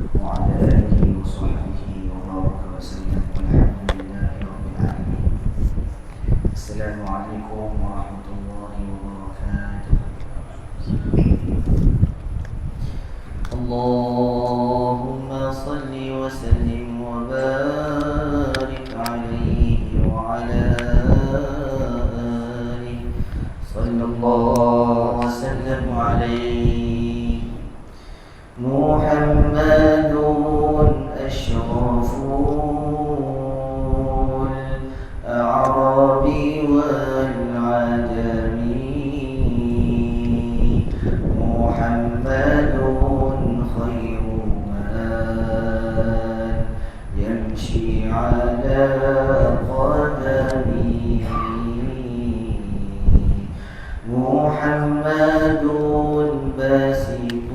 وعلى آله وصحبه وبارك وسلم والحمد لله رب العالمين. السلام عليكم ورحمة الله وبركاته. اللهم صل وسلم وبارك عليه وعلى آله صلى الله وسلم عليه. محمد أشرف الأعراب والعجم، محمد خير من يمشي على قدمه، محمد باسط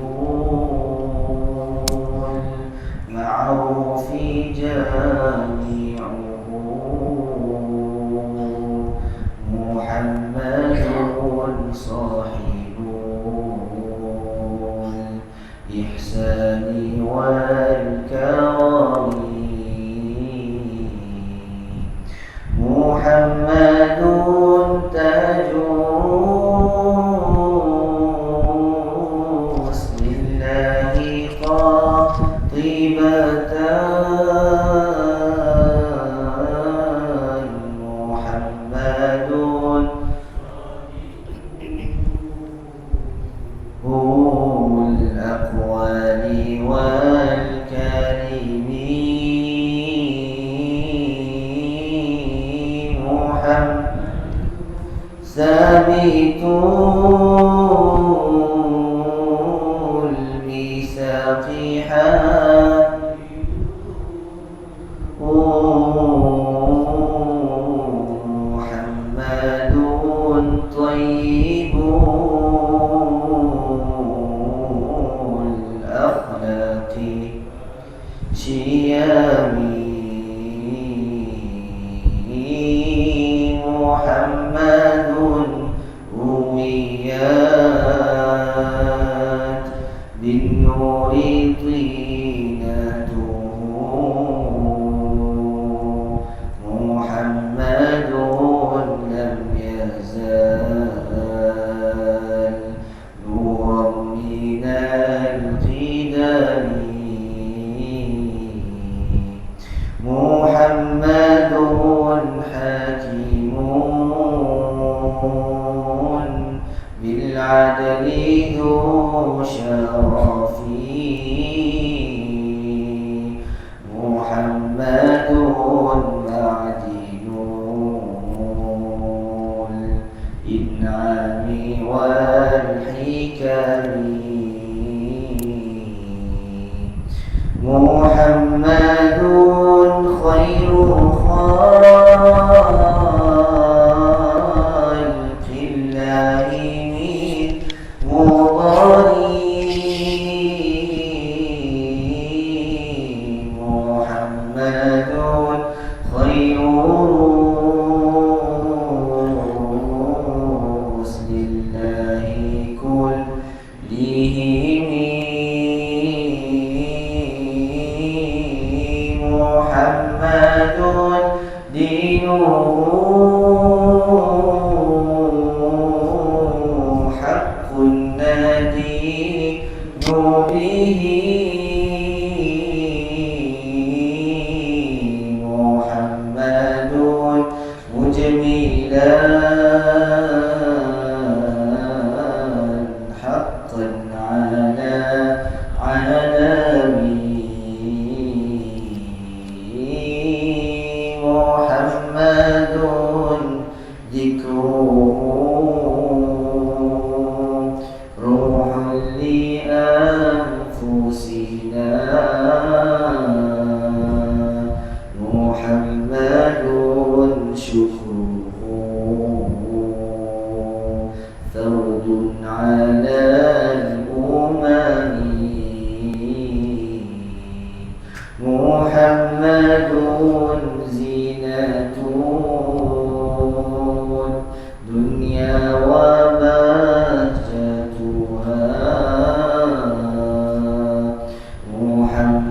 المعروف جامعه، محمد صاحب الإحسان والكرم، محمد تاج اسم الله قاطبة، محمد هو الأقوال والكريم، محمد ثابت الميثاق محمد طيب الأخلاق شيامي، محمد رويات بالنور طينته، محمد لم يزال نورا من القدم، محمد حكيم بالعدل ذو شرف، محمد معدن الإنعام والحكم، محمد خير خلق الله من مضر، محمد خير رسل الله كلهم، محمد دينه حق الندين به، محمد مجملا حقا على عالمين، محمد ذكره روح لأنفسنا، محمد شكره فرد على الأمم، محمد زينة الدنيا وبهجتها، محمد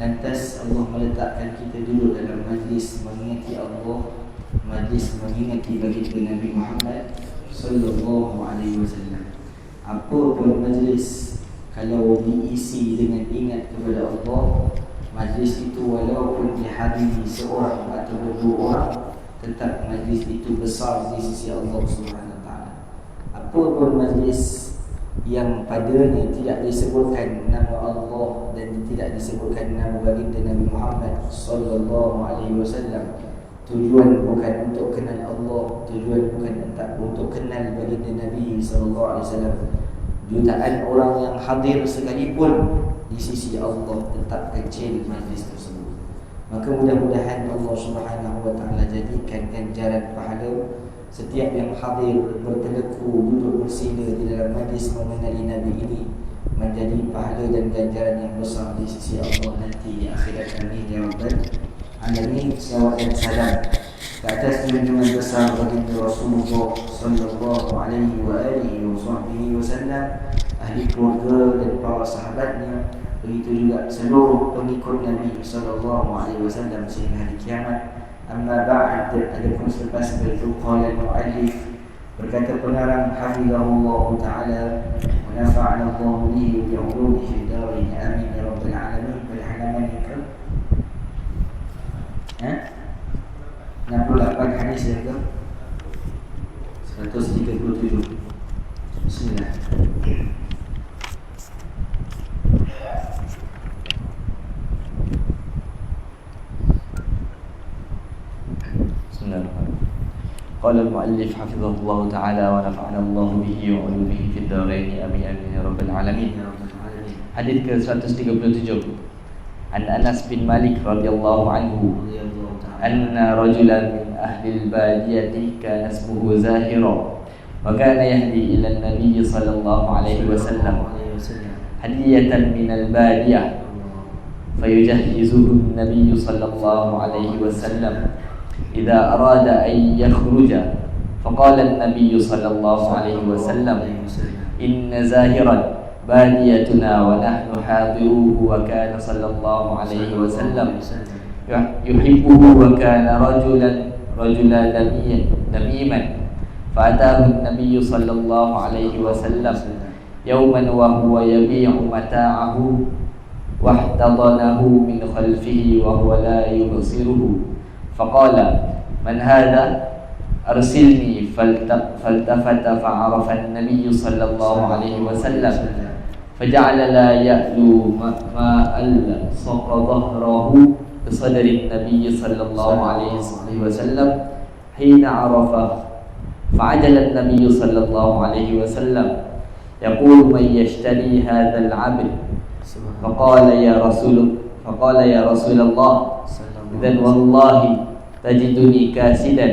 Lantas Allah meletakkan kita dulu dalam majlis mengingati Allah, majlis mengingati baginda Nabi Muhammad sallallahu alaihi wasallam. Apa pun majlis kalau diisi dengan ingat kepada Allah, majlis itu walaupun dihadiri seorang atau dua orang, tetap majlis itu besar di sisi Allah Subhanahu wa taala. Apa pun majlis yang padanya tidak disebutkan nama Allah dan tidak disebutkan nama baginda Nabi Muhammad sallallahu alaihi wasallam, tujuan bukan untuk kenal Allah, tujuan bukan untuk kenal baginda Nabi SAW. Jutaan orang yang hadir sekalipun di sisi Allah tetap kecil majlis tersebut. Maka mudah-mudahan Allah Subhanahu wa taala jadikan ganjaran pahala setiap yang hadir berteleku duduk bersila di dalam majlis mengenali Nabi ini menjadi pahala dan ganjaran yang besar di sisi Allah nanti di akhirat. Amin ya rabbal alamin. Selawat dan salam ke atas junjungan besar baginda Rasulullah sallallahu alaihi wa alihi wasallam, ahli keluarga dan para sahabatnya, begitu juga seluruh pengikut Nabi sallallahu alaihi wasallam sehingga hari kiamat. Amma ba'd, adapun selepas itu qala al-muallif, berkata pengarang hafizahullah taala wa nafa'ana Allah bihi bi ulumihi fid darain amin ya rabbal alamin. Pada halaman yang ke 68 hadis yang ke 137. Bismillah. قال المؤلف حفظه الله تعالى ونفعنا الله به وعلومه في الدارين آمين آمين يا رب العالمين. Hadis ke-137 An Anas bin Malik radhiyallahu anhu anna rajulan min ahli al-badiyati kana ismuhu Zahira wa kana yahdi ila an-nabiy sallallahu alaihi wasallam hadiyatan min al-badiyah fayujahhizuhu an-nabiy sallallahu alaihi wasallam إذا أراد أن يخرج. فقال النبي صلى الله عليه وسلم إن زاهرا باديتنا ونحن حاضروه وكان صلى الله عليه وسلم يحبه وكان رجلا دميما فأتاه النبي صلى الله عليه وسلم يوما وهو يبيع متاعه واحتضنه من خلفه وهو لا يبصره فقال من هذا أرسلني فالتفت فعرف النبي صلى الله عليه وسلم فجعل لا يألو ما ألصق ظهره بصدر النبي صلى الله عليه وسلم حين عرفه فعجل النبي صلى الله عليه وسلم يقول من يشتري هذا العبد فقال يا رسول الله إذن والله تجدني كاسدا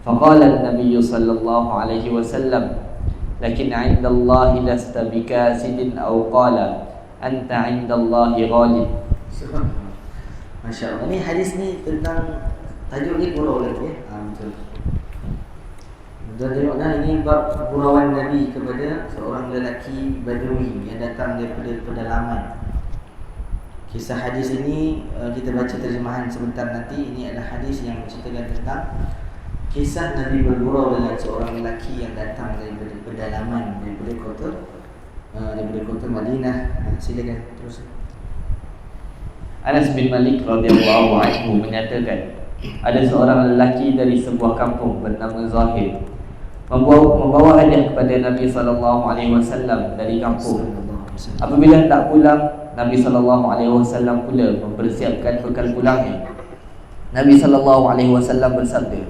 فقال النبي صلى الله عليه وسلم لكن عند الله لست بكاسد أو قال أنت عند الله غالب. Masya Allah. Ini hadis ni tentang tajuk ni gurau lagi ya. Betul. Dan tengoklah ini bab gurauan Nabi kepada seorang lelaki Badui yang datang daripada pedalaman. Kisah hadis ini kita baca terjemahan sebentar nanti. Ini adalah hadis yang menceritakan tentang kisah Nabi bergurau dengan seorang lelaki yang datang daripada pedalaman, daripada kota Madinah. Silakan terus. Anas bin Malik radhiyallahu anhu menyatakan ada seorang lelaki dari sebuah kampung bernama Zahir membawa hadiah kepada Nabi sallallahu alaihi wasallam dari kampung. Apabila hendak pulang, Nabi SAW pula mempersiapkan bekal pulangnya. Nabi SAW bersabda,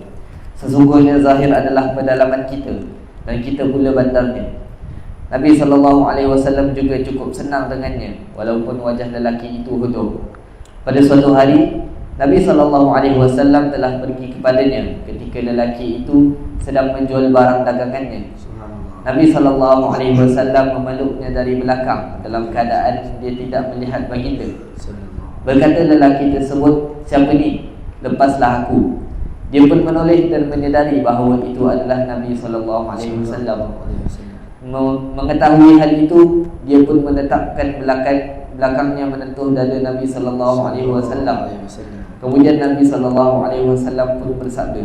sesungguhnya Zahir adalah pedalaman kita dan kita pula bandarnya. Nabi SAW juga cukup senang dengannya walaupun wajah lelaki itu hodoh. Pada suatu hari, Nabi SAW telah pergi kepadanya ketika lelaki itu sedang menjual barang dagangannya. Nabi SAW memeluknya dari belakang dalam keadaan dia tidak melihat baginda. Berkata lelaki tersebut, siapa ni? Lepaslah aku. Dia pun menoleh dan menyedari bahawa itu adalah Nabi SAW. Mengetahui hal itu, dia pun menetapkan belakangnya menentuh dada Nabi SAW. Kemudian Nabi SAW pun bersabda,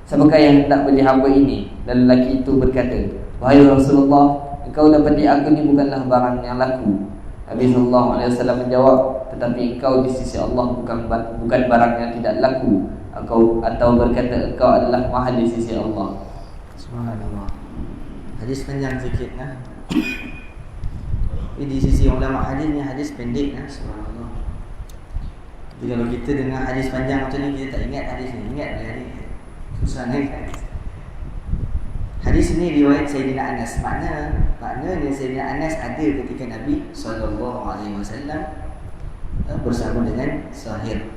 siapakah yang hendak beli hamba ini? Dan lelaki itu berkata, wahai Rasulullah, engkau dapati aku ni bukanlah barang yang laku. Nabi SAW menjawab, tetapi engkau di sisi Allah bukan barang yang tidak laku. Atau berkata engkau adalah mahal di sisi Allah. Subhanallah. Hadis panjang sikit nah. Tapi di sisi ulama hadis ni hadis pendek nah. Subhanallah. Jadi kalau kita dengar hadis panjang macam ni, kita tak ingat hadis ni. Ingat boleh hadis. Susah ni. Hadis ni riwayat Sayyidina Anas. Maknanya Sayyidina Anas ada ketika Nabi SAW bersama dengan Zahir.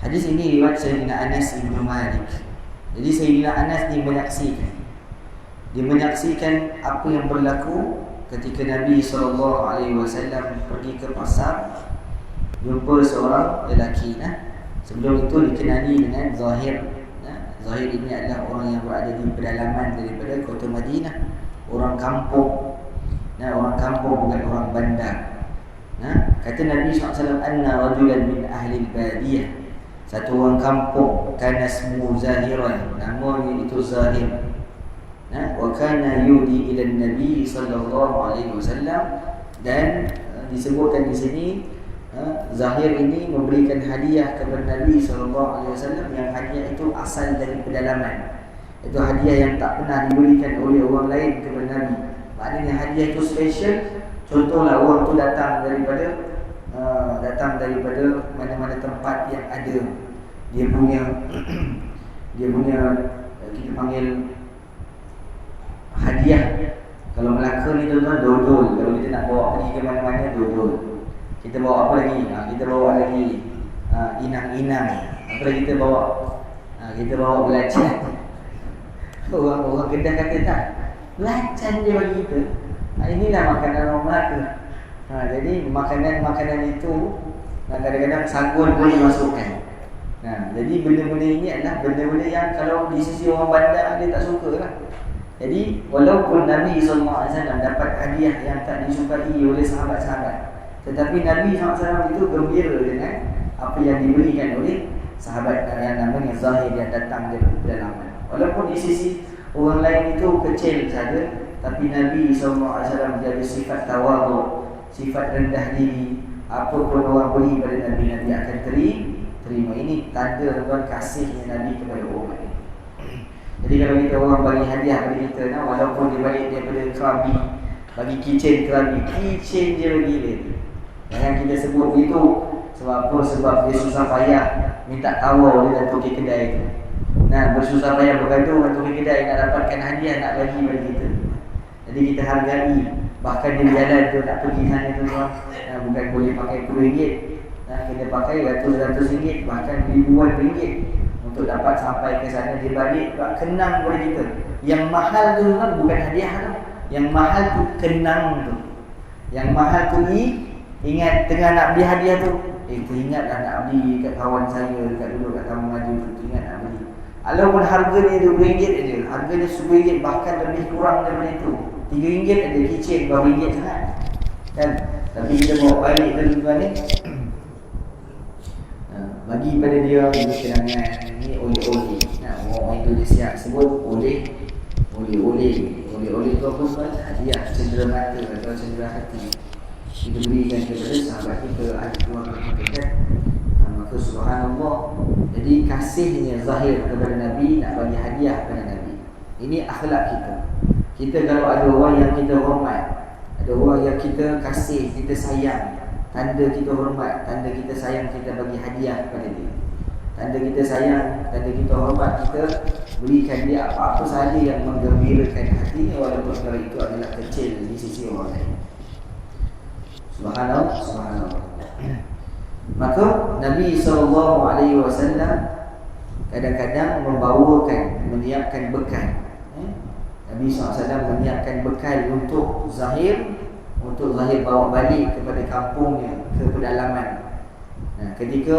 Hadis ini riwayat Sayyidina Anas bin Malik. Jadi Sayyidina Anas ni menyaksikan. Dia menyaksikan apa yang berlaku ketika Nabi SAW pergi ke pasar, jumpa seorang lelaki. Sebelum itu dikenali dengan Zahir. Zahir ini adalah orang yang berada di pedalaman daripada kota Madinah, orang kampung. Orang kampung bukan orang bandar. Kata Nabi SAW, anna rajulan min ahli al-badiyah, satu orang kampung, kana ismu Zahiran, namanya itu Zahir. Wa kana yudi ila Nabi sallallahu alaihi wasallam, dan disebutkan di sini Zahir ini memberikan hadiah kepada Nabi sallallahu alaihi wasallam, yang hadiah itu asal dari pedalaman. Itu hadiah yang tak pernah diberikan oleh orang lain kepada Nabi. Maknanya hadiah itu special. Contohlah orang tu datang daripada mana-mana tempat yang ada dia punya kita panggil hadiah. Kalau Melaka ni tuan-tuan, dodol. Kalau kita nak bawa pergi ke mana-mana, dodol. Kita bawa apa lagi? Kita bawa lagi inang-inang. Apa lagi kita bawa? Kita bawa belacan. Orang Kedah kata tak, belacan dia bagi kita. Inilah makanan orang Melaka. Jadi makanan itu kadang-kadang sagun pun dimasukkan. Jadi benda-benda ini adalah benda-benda yang kalau di sisi orang bandar dia tak suka lah. Jadi walaupun Nabi SAW dapat hadiah yang tak disukai oleh sahabat-sahabat, tetapi Nabi SAW itu gembira dengan apa yang diberikan oleh sahabat yang namanya Zahir yang datang dari pedalaman. Walaupun di sisi orang lain itu kecil saja, tapi Nabi SAW menjaga sifat tawadhu, sifat rendah diri. Apa pun orang beri pada Nabi, Nabi akan terima. Ini tanda kasihnya Nabi kepada umat. Jadi kalau kita orang bagi hadiah pada kita, walaupun dia balik daripada Krabi, bagi keychain Krabi, keychain je bagi dia. Jangan kita sebut begitu. Sebab apa? Sebab dia susah payah minta tawar dia datuk ke kedai tu. Bersusah payah bergaduh dengan tukang kedai nak dapatkan hadiah nak bagi pada kita. Jadi kita hargai. Bahkan dia berjalan tu nak pergi sana tu tuan, bukan boleh pakai RM10, kita pakai ratus-ratus ringgit, bahkan ribuan ringgit untuk dapat sampai ke sana. Dia balik tak kenang kepada kita. Yang mahal tu kan bukan hadiah tu. Yang mahal tu kenang tu. Yang mahal tu ingat tengah nak beli hadiah tu, teringatlah nak beli kat kawan saya kat dulu kat Taman Maju tu, teringat nak beli. Walaupun harganya RM2 aja, harganya RM10, bahkan lebih kurang daripada itu, RM3 ada keychain, berapa ringgit sangat kan. Tapi kita bawa balik tuan-tuan ni, bagi pada dia kenangan. Ni oleh-oleh. Orang Indonesia sebut oleh tu apa tuan? Hadiah cendera mata atau cendera hati. Kita berikan kepada sahabat kita, ahli keluarga kita. Maka subhanallah, jadi kasihnya Zahir kepada Nabi, nak bagi hadiah kepada Nabi. Ini akhlak kita. Kita kalau ada orang yang kita hormat, ada orang yang kita kasih, kita sayang, tanda kita hormat, tanda kita sayang, kita bagi hadiah kepada dia. Tanda kita sayang, tanda kita hormat, kita berikan dia apa-apa sahaja yang menggembirakan hatinya, walaupun perkara itu adalah kecil di sisi orang lain. Subhanallah. Maka Nabi SAW kadang-kadang menyiapkan bekal. Nabi SAW menyiapkan bekal untuk Zahir bawa balik kepada kampungnya, ke pedalaman. Ketika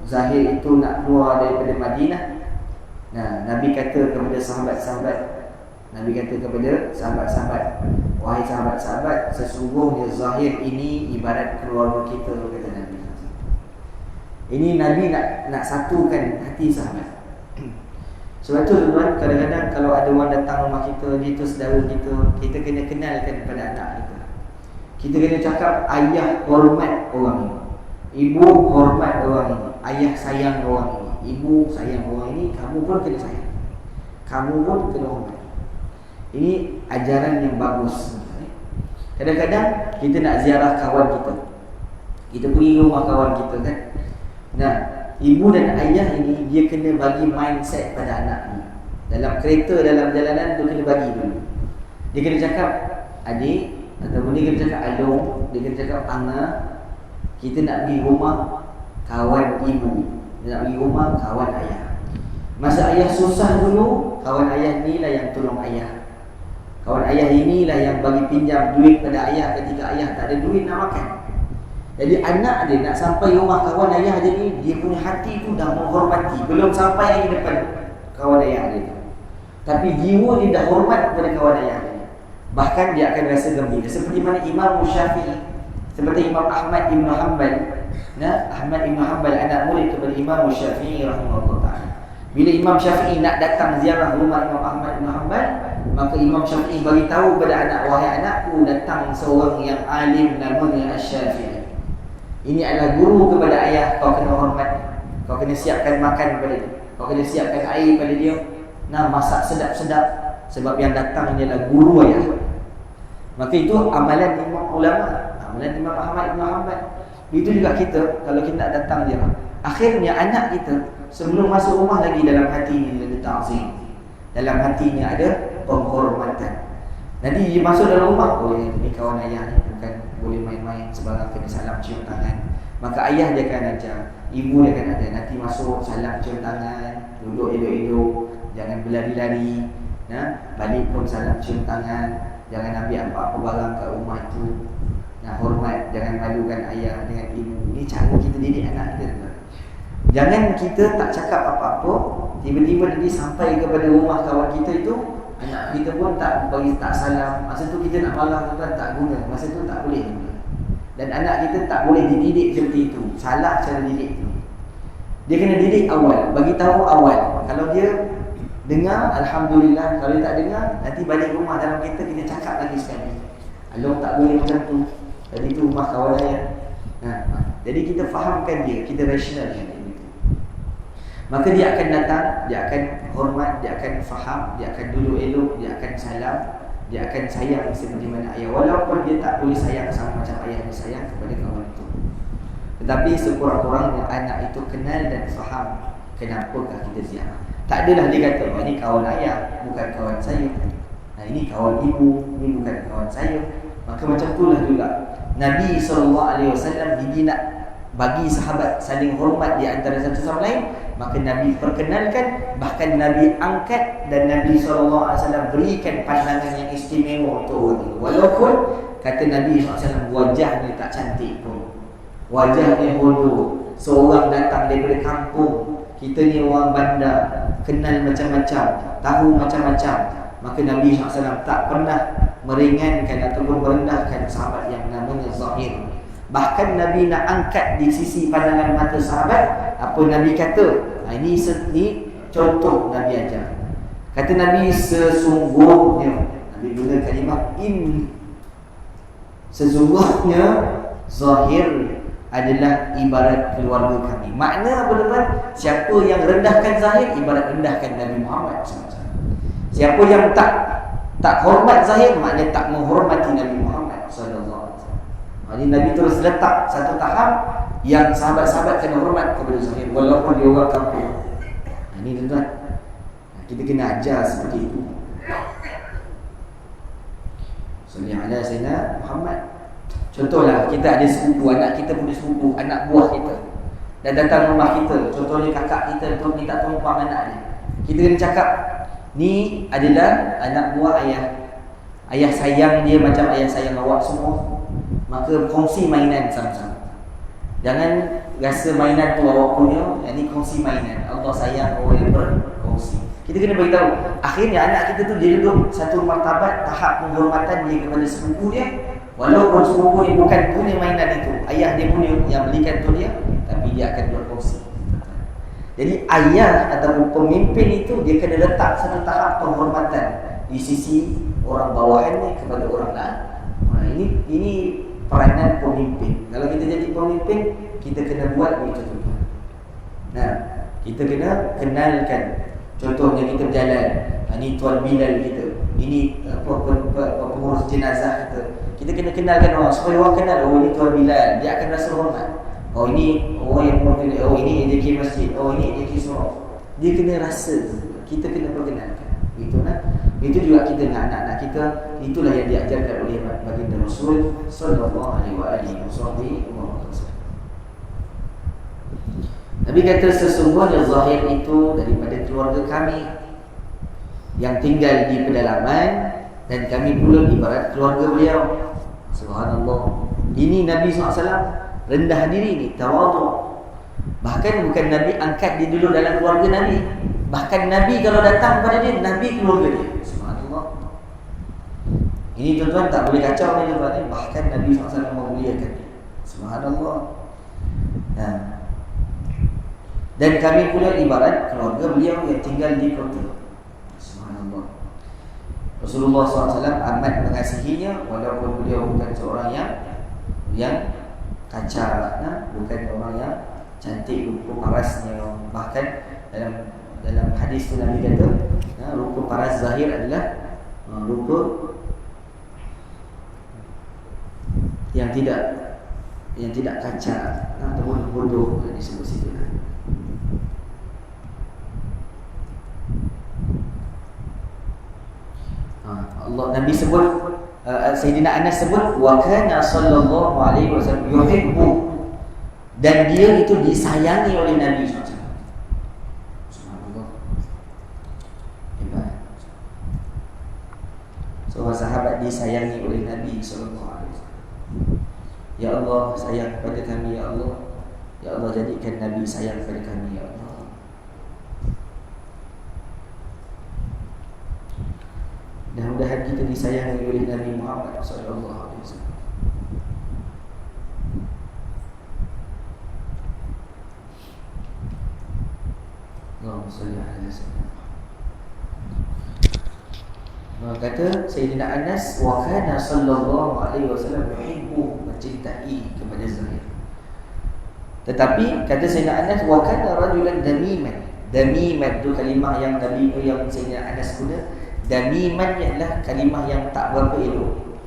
Zahir itu nak keluar daripada Madinah, Nabi kata kepada sahabat-sahabat, wahai sahabat-sahabat, sesungguhnya Zahir ini ibarat keluarga kita, kata Nabi. Ini Nabi nak satukan hati sahabat. Sebab tu tuan, kadang-kadang kalau ada orang datang rumah kita, dia tu saudara kita kena kenalkan kepada anak kita. Kita kena cakap, ayah hormat orang ini, ibu hormat orang ini, ayah sayang orang ini, ibu sayang orang ini, kamu pun kena sayang, kamu pun kena hormat. Ini ajaran yang bagus. Kadang-kadang kita nak ziarah kawan kita, Kita pergi rumah kawan kita kan. Nah, ibu dan ayah ini dia kena bagi mindset pada anak ni. Dalam kereta, dalam perjalanan tu kena bagi dulu. Dia kena cakap, adik, ataupun dia kena cakap Along, dia kena cakap Angga, kita nak pergi rumah kawan ibu, dia nak pergi rumah kawan ayah. Masa ayah susah dulu, kawan ayah inilah yang tolong ayah. Kawan ayah inilah yang bagi pinjam duit pada ayah ketika ayah tak ada duit nak makan. Jadi anak dia nak sampai rumah kawan ayah dia ni, dia punya hati tu dah menghormati. Belum sampai lagi depan kawan ayah dia, tapi jiwa dia dah hormat kepada kawan ayah dia. Bahkan dia akan rasa gembira. Seperti mana Imam Syafi'i, seperti Imam Ahmad Ibn Hanbal. Nah, Ahmad Ibn Hanbal anak murid kepada Imam Syafi'i rahimahullah ta'ala. Bila Imam Syafi'i nak datang ziarah rumah Imam Ahmad Ibn Hanbal, maka Imam Syafi'i bagi tahu kepada anak, wahai anakku, datang seorang yang alim namanya Asy-Syafi'i. Ini adalah guru kepada ayah, kau kena hormat. Kau kena siapkan makan kepada dia, kau kena siapkan air pada dia. Nah, masak sedap-sedap, sebab yang datang ini adalah guru ayah. Maka itu amalan imam ulama, amalan Imam Ahmad Ibn Hanbal. Itu juga kita, kalau kita nak datang dia, akhirnya anak kita sebelum masuk rumah lagi dalam hati ni ada ta'zim, dalam hatinya ada penghormatan. Nanti dia masuk dalam rumah, oh ini kawan ayah ni, bukan boleh main-main sebarang, kena salam cium tangan. Maka ayah dia akan ajar, ibu dia akan ajar, nanti masuk salam cium tangan, duduk elok-elok, jangan berlari-lari. Nah, balik pun salam cium tangan, jangan ambil apa-apa barang kat rumah itu. Nah, hormat, jangan malukan ayah dengan ibu. Ini cara kita didik anak kita. Jangan kita tak cakap apa-apa, tiba-tiba nanti sampai kepada rumah kawan kita itu, anak kita pun tak bagi, tak salam. Masa tu kita nak marah tuan tak guna, masa tu tak boleh. Dan anak kita tak boleh dididik seperti itu. Salah cara didik tu. Dia kena didik awal, bagi tahu awal. Kalau dia dengar, alhamdulillah. Kalau dia tak dengar, nanti balik rumah dalam kereta kita cakap lagi sekali. Along tak boleh macam tu. Tadi tu rumah kawan saya. Jadi kita fahamkan dia, kita rasionalkan dia. Maka dia akan datang, dia akan hormat, dia akan faham, dia akan duduk elok, dia akan salam, dia akan sayang seperti mana ayah. Walaupun dia tak boleh sayang sama macam ayah dia sayang kepada kawan itu, tetapi sekurang-kurangnya anak itu kenal dan faham kenapakah kita ziarah. Tak adalah dia kata, oh, ini kawan ayah, bukan kawan saya. Nah, ini kawan ibu, ini bukan kawan saya. Maka macam itulah juga Nabi SAW dia nak bagi sahabat saling hormat di antara satu sama lain. Maka Nabi perkenalkan, bahkan Nabi angkat, dan Nabi SAW berikan pandangan yang istimewa untuk orang itu. Walaupun kata Nabi SAW wajahnya tak cantik pun, wajahnya bodoh. Seorang datang daripada kampung, kita ni orang bandar, kenal macam-macam, tahu macam-macam, maka Nabi SAW tak pernah meringankan ataupun merendahkan sahabat yang namanya Zahir. Bahkan Nabi nak angkat di sisi pandangan mata sahabat. Apa Nabi kata? Ini contoh Nabi ajar. Kata Nabi, sesungguhnya, Nabi guna kalimah in, sesungguhnya Zahir adalah ibarat keluarga kami. Makna apa tuan? Siapa yang rendahkan Zahir, ibarat rendahkan Nabi Muhammad SAW. Siapa yang tak hormat Zahir, maknanya tak menghormati Nabi Muhammad SAW. Jadi Nabi terus letak satu tahap yang sahabat-sahabat kena hormat kepada Zahir walaupun dia orang kampung. Ini tuan-tuan, kita kena ajar seperti itu. Sallallahu alaihi wasallam Muhammad. Contohlah, kita ada sepupu, anak kita punya sepupu, anak buah kita, dan datang rumah kita. Contohnya kakak kita tu minta tumpang anak dia. Kita kena cakap, ni adalah anak buah ayah. Ayah sayang dia macam ayah sayang awak semua. Maka kongsi mainan sama-sama. Jangan rasa mainan tu awak punya, yang ni kongsi mainan. Allah sayang orang yang berkongsi. Kita kena beritahu. Akhirnya anak kita tu dia duduk satu martabat, tahap penghormatan dia kepada sepupu dia. Walaupun sepupu dia bukan punya mainan itu, ayah dia punya yang belikan tu dia, tapi dia akan berkongsi. Jadi ayah ataupun pemimpin itu dia kena letak satu tahap penghormatan di sisi orang bawahannya kepada orang lain. Ini peranan pemimpin. Kalau kita jadi pemimpin, kita kena buat begitu. Nah, kita kena kenalkan. Contohnya kita berjalan, ini Tuan Bilal kita, ini pengurus jenazah kita. Kita kena kenalkan orang supaya orang kenal, oh ini Tuan Bilal, dia akan rasa hormat. Oh ini orang yang mewakili, oh ini AJK masjid, oh ini AJK surau. Dia kena rasa, kita kena perkenalkan. Itu nah. Itu juga kita dengan anak-anak kita, itulah yang diajarkan oleh baginda Rasul sallallahu alaihi wasallam. Nabi kata sesungguhnya Zahir itu daripada keluarga kami yang tinggal di pedalaman, dan kami pula ibarat keluarga beliau. Subhanallah. Ini Nabi SAW rendah diri ni, tawaduk. Bahkan bukan Nabi angkat dia dulu dalam keluarga Nabi. Bahkan Nabi kalau datang pada dia, Nabi keluarga dia. Subhanallah. Ini tuan-tuan tak boleh kacau ni tuan-tuan. Bahkan Nabi SAW memuliakan dia. Subhanallah. Dan kami pula ibarat keluarga beliau yang tinggal di kota. Subhanallah. Rasulullah SAW amat mengasihinya, walaupun beliau bukan seorang yang kacau, bukan orang yang cantik rupa parasnya. Bahkan dalam hadis tu Nabi kata, rupa paras Zahir adalah rupa yang tidak kacau ataupun bodoh, disebut situ. Allah Nabi sebut, Sayyidina Anas sebut, wa kana sallallahu alaihi wasallam yuhibbu, dan dia itu disayangi oleh Nabi SAW. Subhanallah. Hebat. Seorang sahabat disayangi oleh Nabi SAW. Ya Allah, sayang kepada kami ya Allah. Ya Allah, jadikan Nabi sayang kepada kami ya Allah. Mudah-mudahan kita disayangi oleh Nabi Muhammad sallallahu alaihi wasallam. Allahumma shalli ala sayyidina. Kata Sayyidina Anas, wa kana sallallahu alaihi wasallam yuhibbu, mencintai kepada Zahir. Tetapi kata Sayyidina Anas, wa kana rajulan damiman. Damiman tu kalimah yang Nabi yang Sayyidina Anas guna. Damiman ialah kalimah yang tak berapa elok.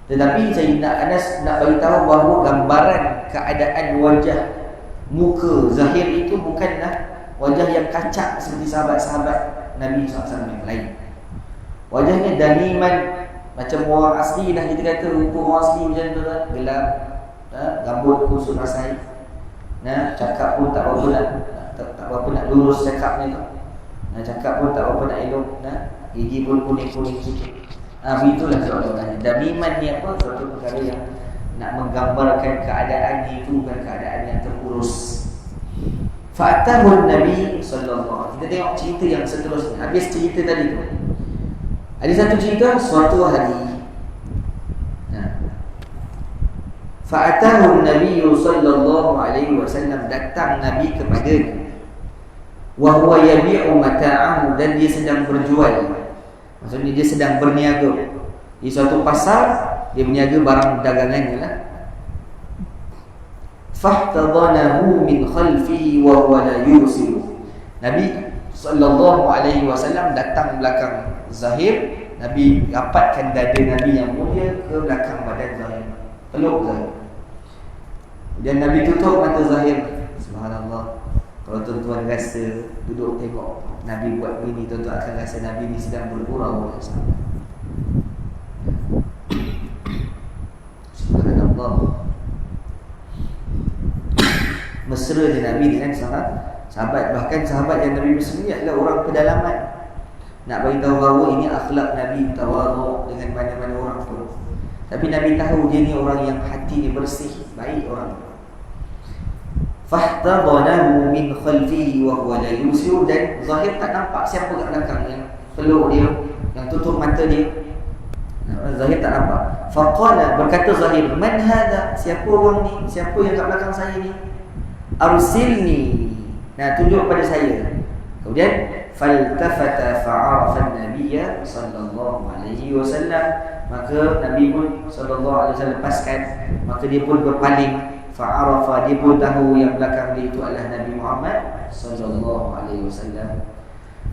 Tetapi Sayyidina Anas nak beritahu bahawa gambaran keadaan wajah muka Zahir itu bukanlah wajah yang kacak seperti sahabat-sahabat Nabi SAW yang lain. Wajahnya damiman, macam orang asli lah kita kata. Rupa orang asli macam tu lah, gelap, rambut kusut rasai, cakap pun tak berapa nak lurus cakapnya tu. Cakap pun tak berapa nak elok, gigi pun kuning-kuning sikit. Begitulah soalannya. Damiman ni apa? Suatu perkara yang nak menggambarkan keadaan itu bukan keadaan yang terurus. Fa'atahun Nabi sallallahu. Kita tengok cerita yang seterusnya. Habis cerita tadi tu, ada satu cerita suatu hari. Fa'atahun Nabi sallallahu alaihi wasallam, datang Nabi kepadanya. Wa huwa yabi'u mata'ahu, dan dia sedang berjual. Maksudnya dia sedang berniaga di suatu pasar, dia berniaga barang dagangannya lah. Fahtadanahu min khalfihi wa huwa la yusiru. Nabi sallallahu alaihi wasallam datang belakang Zahir. Nabi rapatkan dada Nabi yang mulia ke belakang badan Zahir, peluk Zahir. Dan Nabi tutup mata Zahir. Subhanallah. Kalau tuan-tuan rasa duduk tengok Nabi buat begini, tuan-tuan akan rasa Nabi ni sedang bergurau. Subhanallah. Mesra dia Nabi dengan sahabat. Bahkan sahabat yang Nabi mesra ni adalah orang pedalaman. Nak beritahu bahawa ini akhlak Nabi, tawaduk dengan mana-mana orang pun. Tapi Nabi tahu dia ni orang yang hati dia bersih, baik orang. Fahtadanahu min khalfihi wa huwa la yusiru, dan Zahir tak nampak siapa kat belakang yang peluk dia, yang tutup mata dia. Zahir tak nampak. Faqala, berkata Zahir, man hadha, siapa orang ni, siapa yang kat belakang saya ni? Arsilni, tunjuk pada saya. Kemudian faltafata fa'arafa an-nabiyya sallallahu alaihi wasallam, maka Nabi pun sallallahu alaihi wasallam lepaskan, maka dia pun berpaling. Fa'arafa, dia pun tahu yang belakang dia itu adalah Nabi Muhammad sallallahu alaihi wasallam.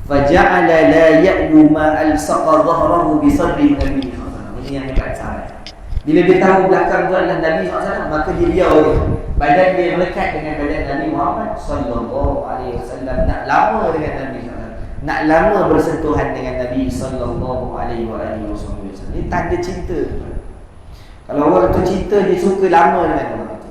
Faja'ala la ya'lu ma alsaqa dhahrahu bi sadri Nabi. Ini yang dekat sahabat. Bila dia tahu belakang tu adalah Nabi SAW, maka dia biar dia. Badan dia melekat dengan badan Nabi Muhammad sallallahu alaihi wasallam. Nak lama dengan Nabi SAW, nak lama bersentuhan dengan Nabi sallallahu alaihi wasallam. Ini tanda cinta. Kalau orang tu cinta, dia suka lama dengan orang itu.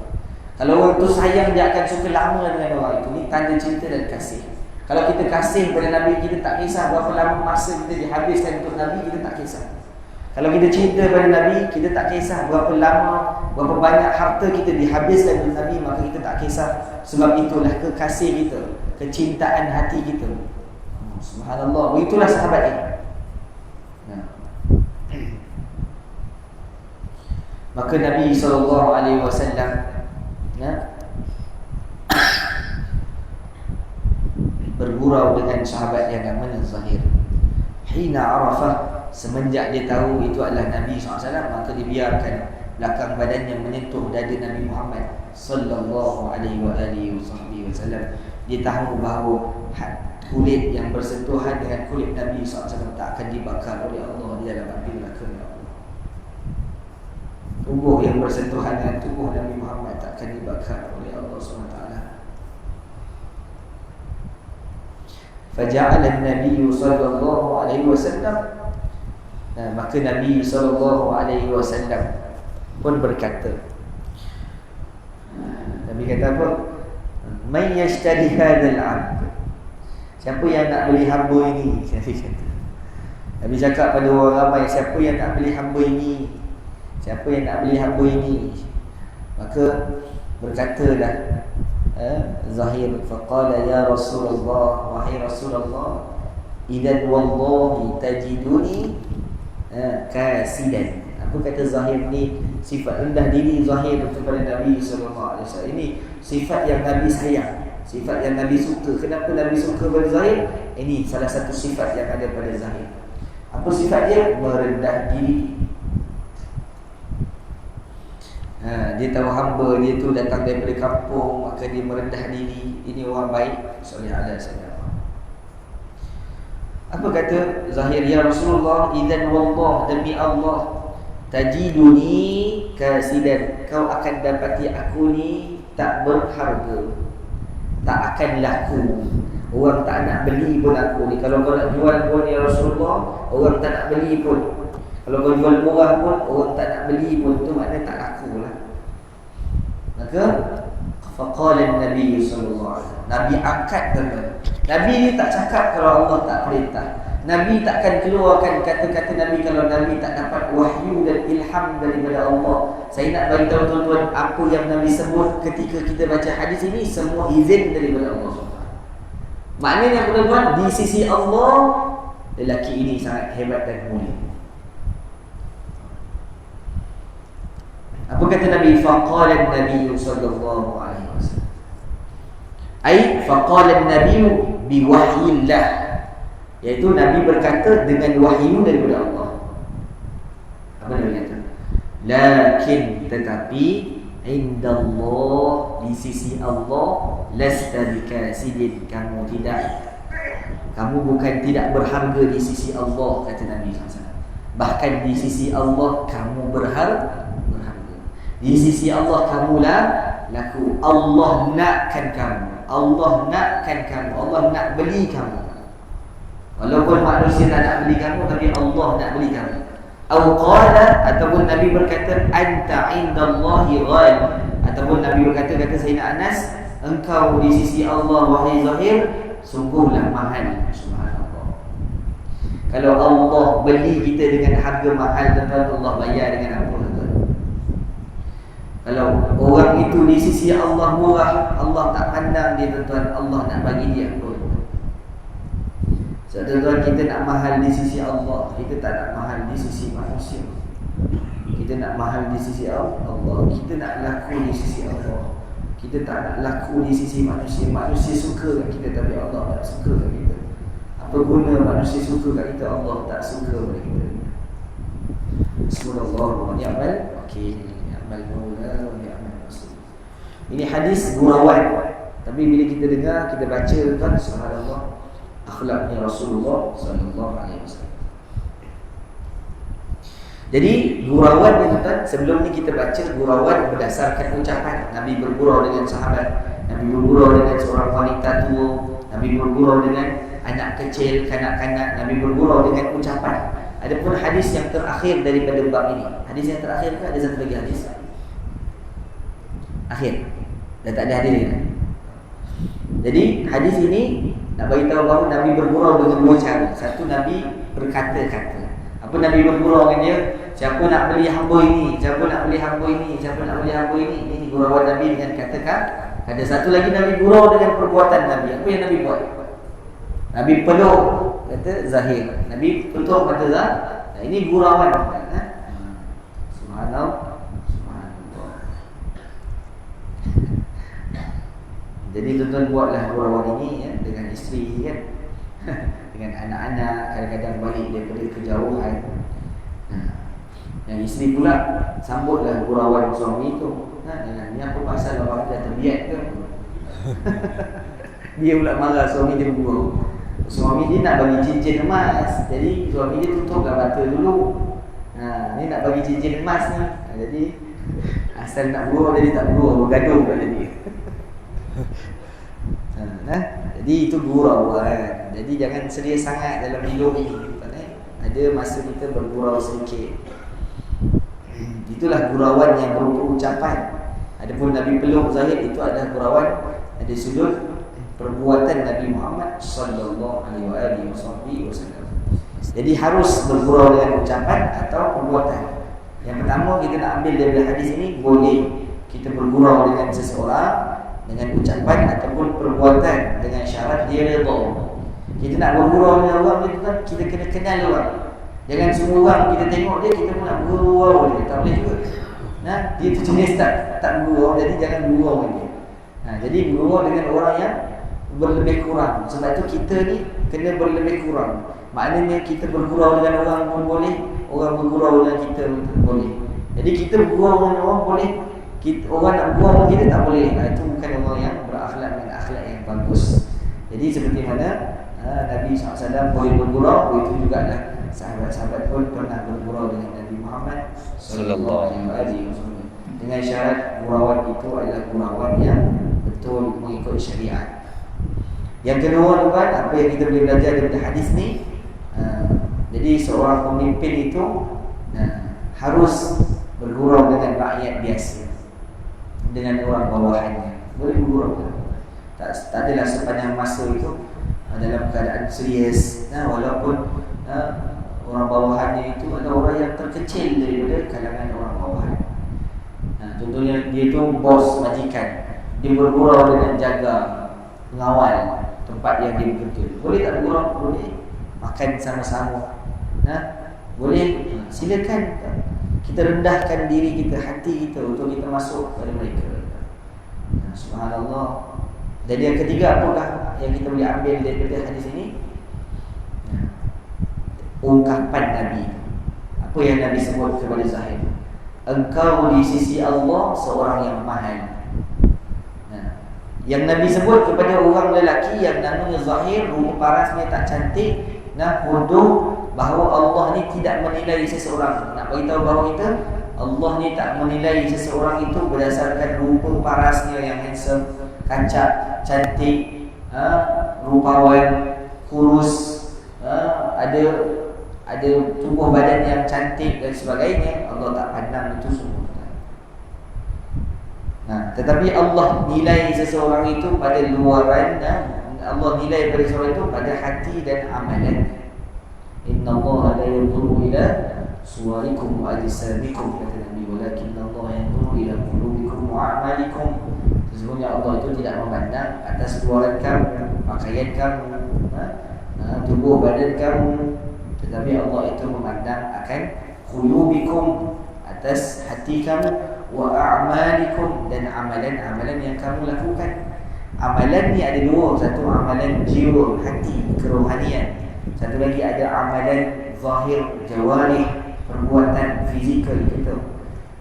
Kalau orang tu sayang, dia akan suka lama dengan orang itu. Ini tanda cinta dan kasih. Kalau kita kasih kepada Nabi, kita tak kisah berapa lama masa kita dihabiskan untuk Nabi, kita tak kisah. Kalau kita cinta pada Nabi, kita tak kisah berapa lama, berapa banyak harta kita dihabiskan untuk Nabi, maka kita tak kisah. Sebab itulah kekasih kita, kecintaan hati kita. Subhanallah, begitulah sahabat ini. Maka Nabi SAW bergurau dengan sahabat yang namanya Zahir. Hina arafah, semenjak dia tahu itu adalah Nabi SAW, maka dibiarkan belakang badannya menyentuh dada Nabi Muhammad sallallahu alaihi wasallam. Dia tahu bahawa kulit yang bersentuhan dengan kulit Nabi SAW tak akan dibakar oleh Allah di dalam api neraka. Tubuh yang bersentuhan dengan tubuh Nabi Muhammad tak akan dibakar oleh Allah SWT. Faja'ala an-nabiy sallallahu alaihi wasallam, maka Nabi sallallahu alaihi wasallam pun berkata, Nabi kata apa? Man yashtari hadzal 'abd, siapa yang nak beli hamba ini? Nabi kata. Nabi cakap pada orang ramai, siapa yang nak beli hamba ini? Siapa yang nak beli hamba ini? Maka berkatalah Zahir, faqala ya Rasulullah, wahai Rasulullah, idan wallahi tajiduni kasidan. Apa kata Zahir ni? Sifat rendah diri Zahir kepada Nabi SAW. Ini sifat yang Nabi sayang, sifat yang Nabi suka. Kenapa Nabi suka pada Zahir? Ini salah satu sifat yang ada pada Zahir. Apa sifat dia? Merendah diri. Dia tahu hamba dia tu datang daripada kampung, maka dia merendah diri. Ini orang baik. Apa kata Zahir? Ya Rasulullah, idzan wallah, demi Allah, tajiduni kasidan, kau akan dapati aku ni tak berharga, tak akan laku. Orang tak nak beli pun aku ni. Kalau kau nak jual pun ya Rasulullah, orang tak nak beli pun. Kalau kau jual murah pun, orang tak nak beli pun. Itu maknanya tak laku lah. Maka faqala Nabi sallallahu alaihi wasallam, Nabi angkat tangan. Nabi ni tak cakap kalau Allah tak perintah. Nabi takkan keluarkan kata-kata Nabi kalau Nabi tak dapat wahyu dan ilham daripada Allah. Saya nak bagi tahu tuan-tuan, apa yang Nabi sebut ketika kita baca hadis ini semua izin daripada Allah SWT. Maknanya tuan-tuan, di sisi Allah lelaki ini sangat hebat dan mulia. Apa kata Nabi? Faqala an-nabiy sallallahu alaihi wasallam, ai faqala an-nabiy bi wahyillah, iaitu Nabi berkata dengan wahyu daripada Allah. Apa Nabi kata? Lakin, tetapi, indallah, di sisi Allah, lasta bikasidin, kamu bukan tidak berharga di sisi Allah, kata Nabi SAW. Bahkan di sisi Allah kamu berharga. Di sisi Allah kamulah laku. Allah nakkan kamu, Allah nakkan kamu, Allah nak beli kamu. Walaupun manusia tak nak beli kamu, tapi Allah nak beli kamu. Atau qala, ataupun Nabi berkata, anta indallahi ghali, ataupun Nabi berkata, kata Sayyidina Anas, engkau di sisi Allah wahai Zahir sungguhlah mahal. Subhanallah. Kalau Allah beli kita dengan harga mahal, tuan-tuan, Allah bayar dengan apa? Kalau orang itu di sisi Allah murah, Allah tak pandang dia, tuan-tuan, Allah nak bagi dia apa? So, tuan-tuan, kita nak mahal di sisi Allah, kita tak nak mahal di sisi manusia. Kita nak mahal di sisi Allah, kita nak laku di sisi Allah. Kita tak nak laku di sisi manusia. Manusia suka kat kita, tapi Allah tak suka kat kita. Apa guna manusia suka kat kita, Allah tak suka kat kita. Bismillahirrahmanirrahim. Ni'mal wakil, ni'mal maula wa ni'mal nasir. Ini hadis gurauan, tapi bila kita dengar, kita baca, kan, subhanallah, akhlaknya Rasulullah sallallahu alaihi wasallam. Jadi gurauan ni tuan, sebelum ni kita baca gurauan berdasarkan ucapan. Nabi bergurau dengan sahabat, Nabi bergurau dengan seorang wanita tua, Nabi bergurau dengan anak kecil, kanak-kanak, Nabi bergurau dengan ucapan. Adapun hadis yang terakhir daripada bab ini, hadis yang terakhir kan ada satu lagi hadis akhir, dah tak ada hadis lagi. Jadi hadis ini nak bagi tahu bahawa Nabi bergurau dengan dua cara. Satu, Nabi berkata-kata. Apa Nabi bergurau dengan dia? Siapa nak beli hamba ini? Siapa nak beli hamba ini? Siapa nak beli hamba ini? Ini gurauan Nabi dengan kata-kata. Ada satu lagi Nabi gurau dengan perbuatan Nabi. Apa yang Nabi buat? Nabi peluk, kata Zahir. Nabi tutup mata Zahir. Nah, ini gurauan. Subhanallah. Subhanallah. Jadi tuan-tuan buatlah gurauan ini ya, dengan isteri kan. Dengan anak-anak, kadang-kadang balik daripada kejauhan. Yang isteri pula sambutlah gurauan suami itu. Ni apa pasal orang dah terbiat ke? Dia pula marah, suami dia bergurau. Suami dia nak bagi cincin emas, jadi suami dia tutuplah mata dulu. Ni nak bagi cincin emas ni. Jadi asal nak gurau jadi tak gurau, bergaduh pula jadi. Jadi itu gurauan. Jadi jangan serius sangat dalam hidup ini. Ada masa kita bergurau sedikit. Itulah gurauan yang berupa ucapan. Adapun Nabi peluk Zahid itu adalah gurauan ada sudut perbuatan Nabi Muhammad sallallahu alaihi wasallam. Jadi harus bergurau dengan ucapan atau perbuatan. Yang pertama kita nak ambil daripada hadis ini, boleh kita bergurau dengan seseorang dengan ucapan ataupun perbuatan dengan syarat dia redha. Kita nak bergurau dengan orang itu kan kita kena kenal orang. Jangan semua orang kita tengok dia kita pun nak bergurau dia, tak boleh juga. Dia tu jenis tak bergurau, jadi jangan bergurau dengan dia. Jadi bergurau dengan orang yang berlebih kurang. Sebab tu kita ni kena berlebih kurang. Maknanya kita bergurau dengan orang pun boleh, orang bergurau dengan kita pun boleh. Jadi kita bergurau dengan orang boleh, orang nak bergurau dengan kita tak boleh. Itu bukan orang yang berakhlak dengan akhlak yang bagus. Jadi seperti mana Nabi SAW boleh bergurau, itu juga lah sahabat-sahabat pun pernah bergurau dengan Nabi Muhammad sallallahu alaihi wasallam. Dengan syarat gurauan itu adalah gurauan yang betul mengikut syariat. Yang kedua tuan, apa yang kita boleh belajar daripada hadis ni, jadi seorang pemimpin itu harus bergurau dengan rakyat biasa, dengan orang bawahannya. Boleh bergurau, tak adalah sepanjang masa itu dalam keadaan serius, walaupun orang bawahannya itu adalah orang yang terkecil daripada kalangan orang bawahan. Contohnya dia tu bos majikan, dia bergurau dengan jaga, pengawal tempat yang dia bekerja. Boleh tak bergurau? Boleh. Makan sama-sama. Boleh. Silakan. Kita rendahkan diri kita, hati kita untuk kita masuk pada mereka. Subhanallah. Dan yang ketiga, apakah yang kita boleh ambil daripada hadis ini? Ungkapan Nabi. Apa yang Nabi sebut kepada Zahid? Engkau di sisi Allah seorang yang mahal. Yang Nabi sebut kepada orang lelaki yang namanya Zahir, rupa parasnya tak cantik, bodoh, bahawa Allah ni tidak menilai seseorang. Nak beritahu bahawa kita, Allah ni tak menilai seseorang itu berdasarkan rupa parasnya yang handsome, kancak, cantik, rupawan, kurus, ada tubuh badan yang cantik dan sebagainya. Allah tak pandang itu semua. Tetapi Allah nilai seseorang itu pada luaran, Allah nilai pada seseorang itu pada hati dan amalan. Inna Allah la yanzuru ila suwarikum wa ajsamikum, kata Nabi, walakin Allah yanzuru ila qulubikum wa a'malikum. Sesungguhnya Allah itu tidak memandang atas luaran kamu, pakaian kamu, tubuh badan kamu, tetapi Allah itu memandang akan qulubikum, atas hati kamu, wa a'malikum, dan amalan-amalan yang kamu lakukan. Amalan ni ada dua, satu amalan jiwa, hati, kerohanian. Satu lagi ada amalan zahir, jawarih, perbuatan fizikal kita.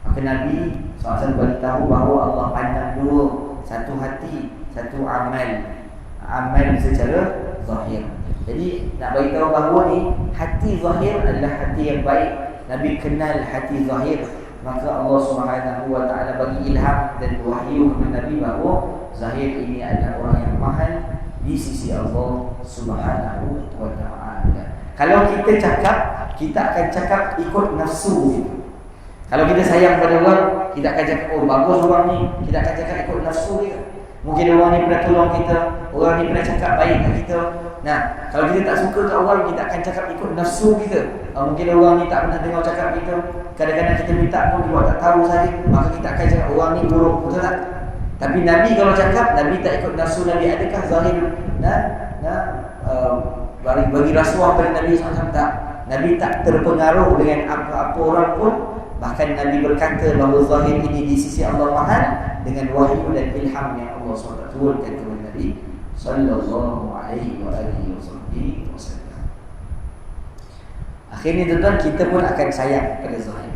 Maka Nabi SAW beritahu bahawa Allah pandang dua, satu hati, satu amal. Amal secara zahir. Jadi nak beritahu bahawa ni hati zahir adalah hati yang baik, Nabi kenal hati zahir, maka Allah Subhanahu wa taala bagi ilham dan wahyu kepada Nabi bahawa zahir ini adalah orang yang mahal di sisi Allah Subhanahu wa taala. Kalau kita cakap, kita akan cakap ikut nafsu kita. Kalau kita sayang pada orang, kita akan cakap, oh bagus orang ni. Kita akan cakap ikut nafsu kita. Mungkin orang ni pernah tolong kita, orang ni pernah cakap baik kat kita. Nah, kalau kita tak suka kat orang, kita akan cakap ikut nafsu kita. Mungkin orang ni tak pernah dengar cakap kita. Kadang-kadang kita minta pun dia tak tahu saja, maka kita akan cakap orang ni buruk, betul tak? Tapi Nabi kalau cakap, Nabi tak ikut nafsu Nabi. Adakah zahir bagi rasuah pada Nabi SAW? Tak. Nabi tak terpengaruh dengan apa-apa orang pun. Bahkan Nabi berkata bahawa zahir ini di sisi Allah mahal dengan wahyu dan ilham yang Allah SWT turunkan kepada Nabi sallallahu alaihi wasallam. Akhirnya tuan-tuan, kita pun akan sayang pada zahir.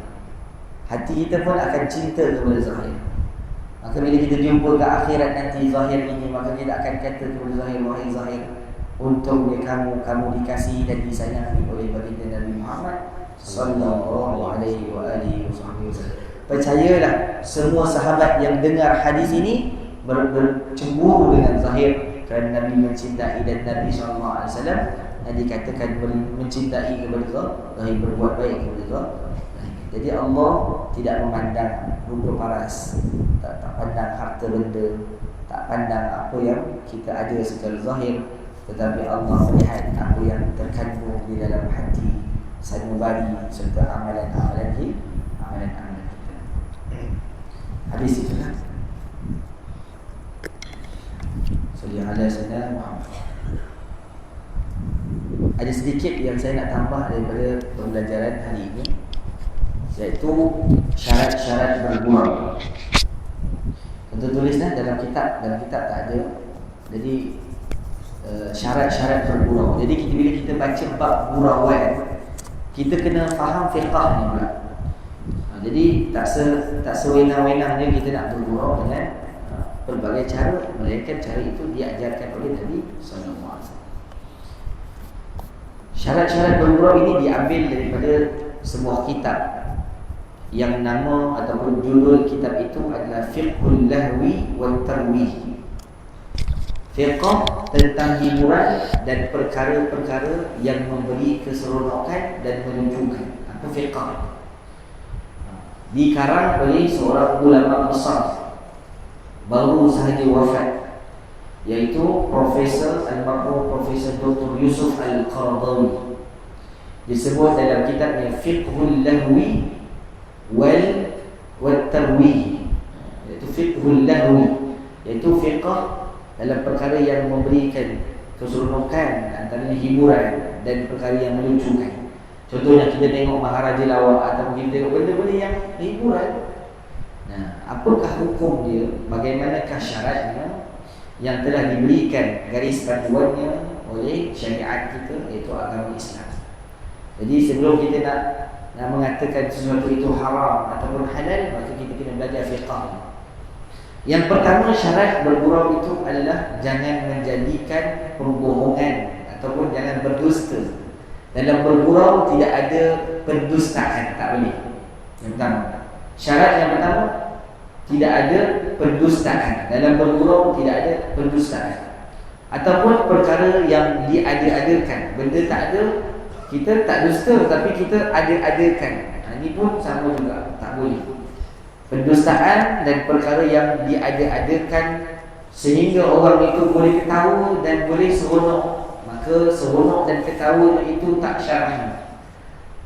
Hati kita pun akan cinta kepada zahir. Maka bila kita jumpa ke akhirat nanti zahir ini, maka kita akan kata kepada zahir, wahai zahir, untungnya kamu dikasihi dan disayangi oleh baginda Nabi Muhammad sallallahu alaihi wasallam. Percayalah, semua sahabat yang dengar hadis ini bercemburu dengan zahir kerana Nabi mencintai dan Nabi sallallahu alaihi wasallam yang dikatakan mencintai kepada zahir, berbuat baik kepada zahir. Jadi Allah tidak memandang rupa paras, tak pandang harta benda, tak pandang apa yang kita ada secara zahir, tetapi Allah melihat apa yang terkandung di dalam hati sanubari serta amalan-amalan kita. Habis itulah. Salli ala sayyidina Muhammad. Ada sedikit yang saya nak tambah daripada pembelajaran hari ini, iaitu syarat-syarat bergurau. Untuk tulislah dalam kitab tak ada. Jadi syarat-syarat bergurau. Jadi bila kita baca bab gurauan, kita kena faham fiqah ni pula. Jadi tak sewenang-wenangnya kita nak bergurau dengan pelbagai cara, melainkan cara itu diajarkan oleh Nabi sallallahu alaihi wasallam. Syarat-syarat bergurau ini diambil daripada sebuah kitab yang nama ataupun judul kitab itu adalah Fiqhul Lahwi wal Tarwih. Fiqh tentang hiburan dan perkara-perkara yang memberi keseronokan dan menunjukkan. Apa fiqh? Dikarang oleh seorang ulama besar baru sahaja wafat, iaitu Profesor Dr. Yusuf Al-Qaradawi. Disebut dalam kitabnya Fiqhul Lahwi wal Tarwih, iaitu Fiqhul Lahwi, iaitu fiqh dalam perkara yang memberikan keseronokan, antaranya hiburan dan perkara yang melucukan. Contohnya kita tengok Maharaja Lawak atau kita tengok benda-benda yang hiburan. Nah, apakah hukum dia? Bagaimanakah syaratnya yang telah diberikan garis panduannya oleh syariat kita, iaitu agama Islam. Jadi sebelum kita nak mengatakan sesuatu itu haram ataupun halal, maka kita kena belajar fiqh. Yang pertama, syarat bergurau itu adalah jangan menjadikan perbohongan ataupun jangan berdusta. Dalam bergurau tidak ada pendustaan, tak boleh. Yang pertama, syarat yang pertama, tidak ada pendustaan. Dalam bergurau tidak ada pendustaan ataupun perkara yang diada-adakan. Benda tak ada, kita tak dusta, tapi kita ada-adakan. Ini pun sama juga, tak boleh. Pendustaan dan perkara yang diada-adakan sehingga orang itu boleh ketawa dan boleh seronok, maka seronok dan ketawa itu tak syar'i.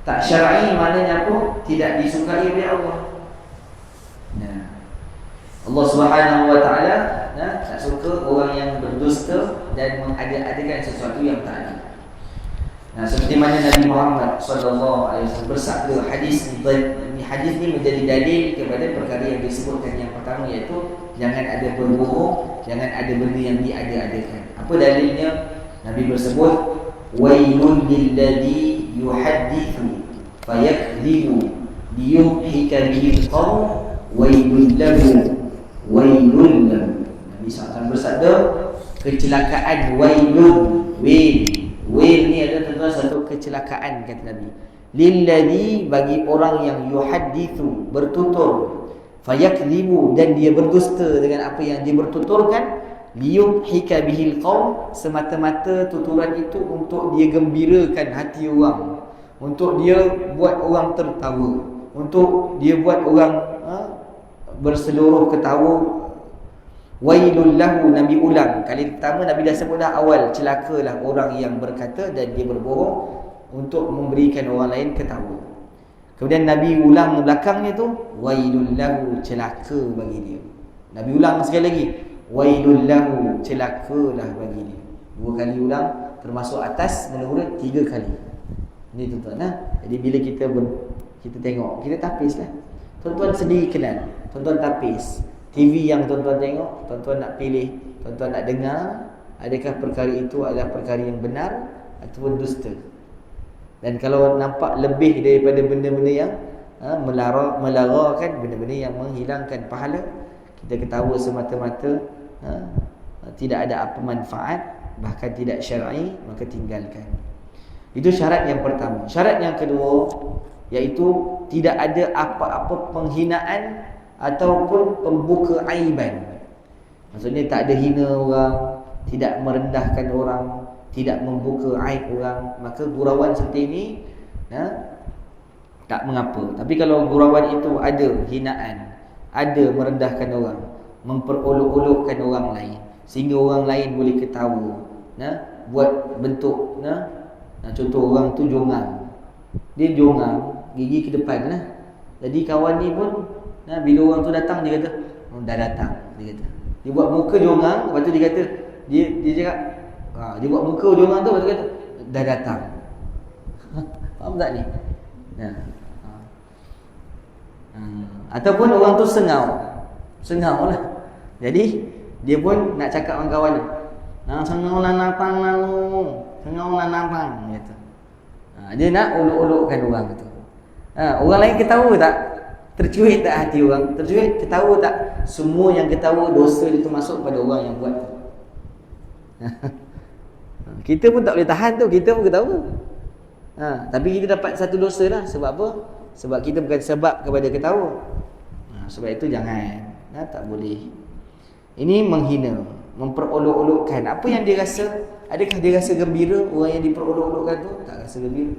Tak syar'i maknanya apa? Tidak disukai oleh Allah. Nah, Allah Subhanahu wa taala tak suka orang yang berdusta dan mengada-adakan sesuatu yang tak ada. Nah, seperti mana Nabi Muhammad sallallahu alaihi wasallam bersabda, hadis ni menjadi dalil kepada perkara yang disebutkan yang pertama, iaitu jangan ada berbohong, jangan ada benda yang diada-adakan. Apa dalilnya? Nabi bersebut, wailul lilladzi yuhaddithu fayakdzibu liyumhika bihi qaum wailul lahu wailul lahu. Nabi SAW bersabda, kecelakaan wailun, wail ni adalah tentu satu kecelakaan, kata Nabi. lilladzi, bagi orang yang yuhaddithu, bertutur, fayakdzibu, dan dia berdusta dengan apa yang dia bertuturkan, liyudhika bihil qaum, semata-mata tuturan itu untuk dia gembirakan hati orang, untuk dia buat orang tertawa, untuk dia buat orang berseluruh ketawa. Wailul lahu, Nabi ulang. Kali pertama Nabi dah sebut dah awal, celakalah orang yang berkata dan dia berbohong untuk memberikan orang lain ketawa. Kemudian Nabi ulang belakangnya tu, wailul lahu, celaka bagi dia. Nabi ulang sekali lagi, wailul lahu, celakalah bagi dia. 2 kali ulang, termasuk atas menurut 3 kali. Ini tuan-tuan Jadi bila kita tengok, kita tapislah. Tuan-tuan sendiri kenal, tuan-tuan tapis TV yang tuan-tuan tengok, tuan-tuan nak pilih, tuan-tuan nak dengar, adakah perkara itu adalah perkara yang benar ataupun dusta. Dan kalau nampak lebih daripada benda-benda yang melarakan, benda-benda yang menghilangkan pahala, kita ketawa semata-mata, tidak ada apa manfaat, bahkan tidak syar'i, maka tinggalkan. Itu syarat yang pertama. Syarat yang kedua, iaitu tidak ada apa-apa penghinaan ataupun pembuka aiban. Maksudnya tak ada hina orang, tidak merendahkan orang, tidak membuka aib orang. Maka gurauan seperti ini tak mengapa. Tapi kalau gurauan itu ada hinaan, ada merendahkan orang, memperolok-olokkan orang lain, sehingga orang lain boleh ketawa, buat bentuk, contoh orang tu jongang, dia jongang gigi ke depan Jadi kawan ni pun bila orang tu datang, dia kata, dah datang, dia kata. Dia buat muka jongang, lepas tu dia kata, dia cakap, dia buat muka jongang tu, lepas tu kata, dah datang. Faham tak ni? Ataupun orang tu sengau lah. Jadi dia pun nak cakap dengan kawan dia, sengau lah napang lalu, sengau lah napang, dia kata. Dia nak olok-olokkan orang tu. Orang lain ketawa tak? Tercuit tak hati orang? Tercuit, ketawa tak? Semua yang ketawa, dosa itu masuk pada orang yang buat. Kita pun tak boleh tahan tu, kita pun ketawa. Tapi kita dapat satu dosa lah. Sebab apa? Sebab kita bukan sebab kepada ketawa. Sebab itu jangan, tak boleh. Ini menghina, memperolok-olokkan. Apa yang dia rasa? Adakah dia rasa gembira? Orang yang diperolok-olokkan tu tak rasa gembira.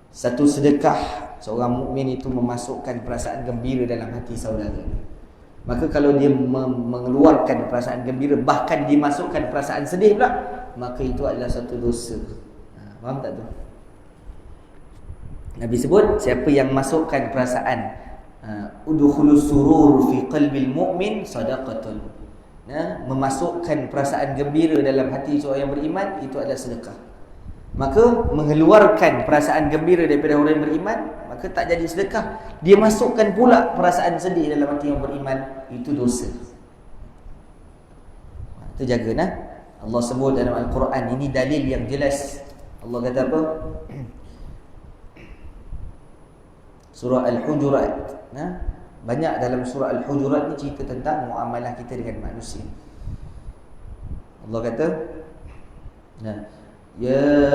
Satu sedekah seorang mukmin itu memasukkan perasaan gembira dalam hati saudara. Maka kalau dia mengeluarkan perasaan gembira, bahkan dimasukkan perasaan sedih pula, maka itu adalah satu dosa. Faham tak tu? Nabi sebut, siapa yang masukkan perasaan udkhulus surur fi qalbil mu'min sadaqatun, memasukkan perasaan gembira dalam hati seorang yang beriman, itu adalah sedekah. Maka mengeluarkan perasaan gembira daripada orang yang beriman, maka tak jadi sedekah. Dia masukkan pula perasaan sedih dalam hati yang beriman, itu dosa. Itu jaga Allah sebut dalam Al-Quran, ini dalil yang jelas. Allah kata apa? Surah Al-Hujurat. Banyak dalam surah Al-Hujurat ni cerita tentang muamalah kita dengan manusia. Allah kata, يا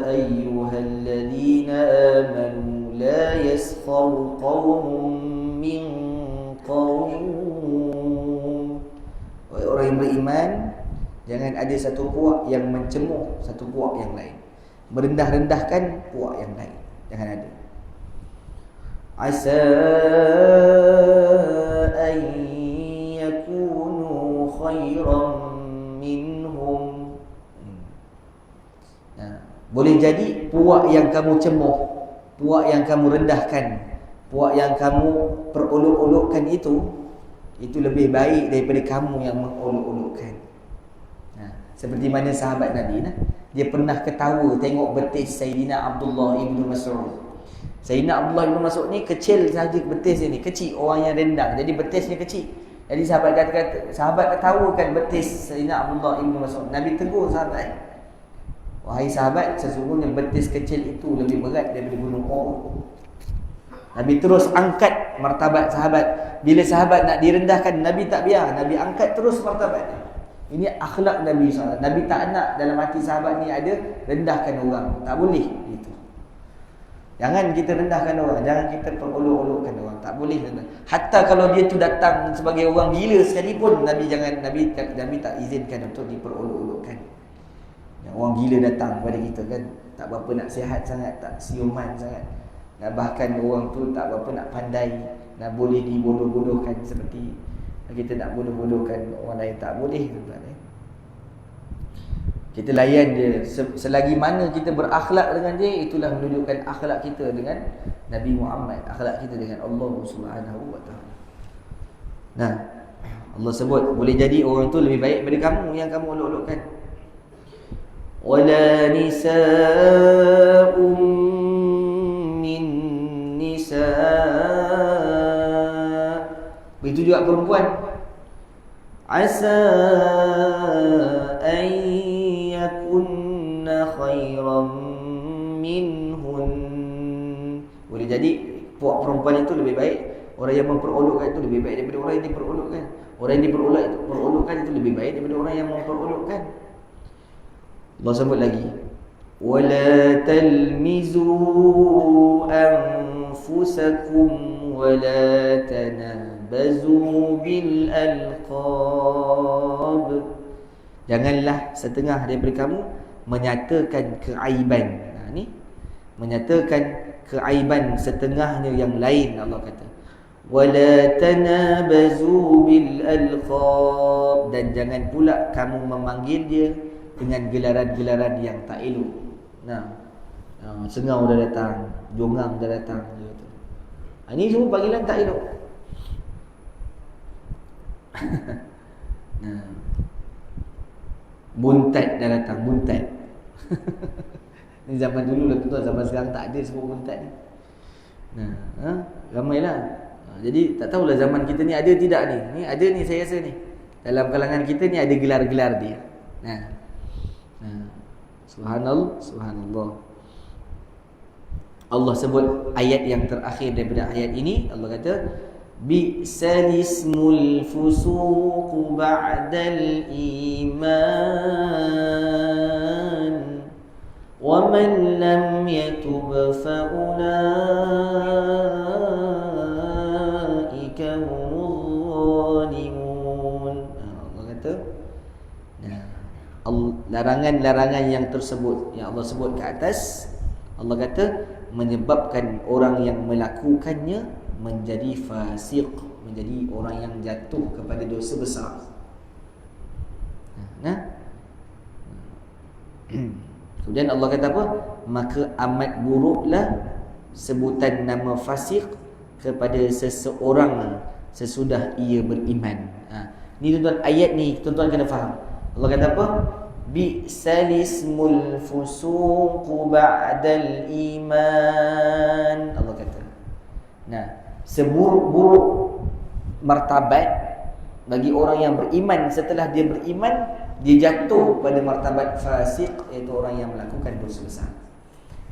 أيها الذين آمنوا لا يسخر قوم من قوم. Wahai orang yang beriman, jangan ada satu puak yang mencemuh satu puak yang lain, merendah-rendahkan puak yang lain. Jangan ada. Asa an yakunu khairan minhum. Boleh jadi puak yang kamu cemuh, puak yang kamu rendahkan, puak yang kamu perolok-olokkan itu lebih baik daripada kamu yang mengolok-olokkan. Seperti mana sahabat Nabi, dia pernah ketawa tengok betis Sayyidina Abdullah ibn Mas'ud. Sayyidina Abdullah ibn Mas'ud ni kecil sahaja betis dia ni, kecil, orang yang rendang, jadi betisnya kecil. Jadi sahabat ketawakan betis Sayyidina Abdullah ibn Mas'ud. Nabi tegur sahabat, wahai sahabat, sesungguhnya betis kecil itu lebih berat daripada gunung Uhud. Nabi terus angkat martabat sahabat. Bila sahabat nak direndahkan, Nabi tak biar, Nabi angkat terus martabatnya. Ini akhlak Nabi SAW. Nabi tak nak dalam hati sahabat ni ada rendahkan orang, tak boleh gitu. Jangan kita rendahkan orang, jangan kita perolok-olokkan orang. Tak boleh. Hatta kalau dia tu datang sebagai orang gila sekalipun, Nabi tak izinkan untuk diperolok-olokkan. Yang orang gila datang kepada kita kan, tak berapa nak sihat sangat, tak siuman sangat. Bahkan orang tu tak berapa nak pandai, nak boleh dibodoh-bodohkan seperti kita nak bodoh-bodohkan orang lain, tak boleh tuan-tuan. Kita layan dia selagi mana kita berakhlak dengan dia, itulah menunjukkan akhlak kita dengan Nabi Muhammad, akhlak kita dengan Allah Subhanahu wa taala. Nah, Allah sebut boleh jadi orang tu lebih baik daripada kamu yang kamu olok-olokkan. Wala nisa'un min nisa'. Begitu juga perempuan. Asa an yakunna khairan minhun. Boleh jadi puak perempuan itu lebih baik, orang yang memperolokkan itu lebih baik daripada orang yang diperolokkan. Orang yang diperolokkan itu lebih baik daripada orang yang memperolokkan. Allah sebut lagi, wala talmizu anfusakum wala tanabazu bil alqab. Janganlah setengah daripada kamu menyatakan keaiban. Ni menyatakan keaiban setengahnya yang lain. Allah kata wala tanabazu bil alqab, dan jangan pula kamu memanggil dia dengan gelaran-gelaran yang tak elok. Sengau dah datang, jongang dah datang, ini semua panggilan tak elok. Buntat dah datang, buntat. Ni zaman dulu lah tuan, zaman sekarang tak ada sebut buntat ni. Ramailah. Jadi tak tahulah zaman kita ni ada tidak ni. Ni ada ni, saya rasa ni. Dalam kalangan kita ni ada gelar-gelar dia. Subhanallah, subhanallah. Allah sebut ayat yang terakhir daripada ayat ini, Allah kata bi'sal ismul fusuq ba'dal iman wa man lam yatub fa ulaika humul zalimun. Allah kata larangan-larangan yang tersebut yang Allah sebut ke atas, Allah kata menyebabkan orang yang melakukannya menjadi fasik, menjadi orang yang jatuh kepada dosa besar. Kemudian Allah kata apa? Maka amat buruklah sebutan nama fasik kepada seseorang sesudah ia beriman. Ni tuan-tuan, ayat ni tuan-tuan kena faham. Allah kata apa? Bi'sal ismul fusuq ba'dal iman. Allah kata, seburuk-buruk martabat bagi orang yang beriman, setelah dia beriman, dia jatuh pada martabat fasik, iaitu orang yang melakukan dosa besar.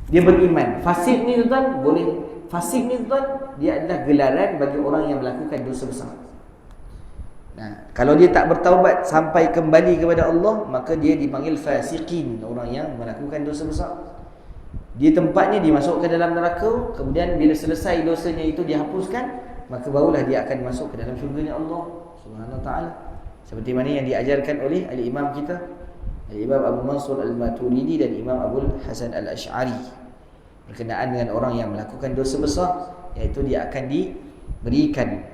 Dia beriman. Fasik ni tuan-tuan, fasik ni tuan-tuan, dia adalah gelaran bagi orang yang melakukan dosa besar. Kalau dia tak bertaubat sampai kembali kepada Allah, maka dia dipanggil fasiqin, orang yang melakukan dosa besar. Dia tempatnya dimasukkan dalam neraka, kemudian bila selesai dosanya itu dihapuskan, maka barulah dia akan masuk ke dalam syurganya Allah Subhanahu wa taala. Seperti mana yang diajarkan oleh al-imam kita, al-Imam Abu Mansur al-Maturidi dan Imam Abu Hasan al-Ash'ari, berkenaan dengan orang yang melakukan dosa besar, iaitu dia akan diberikan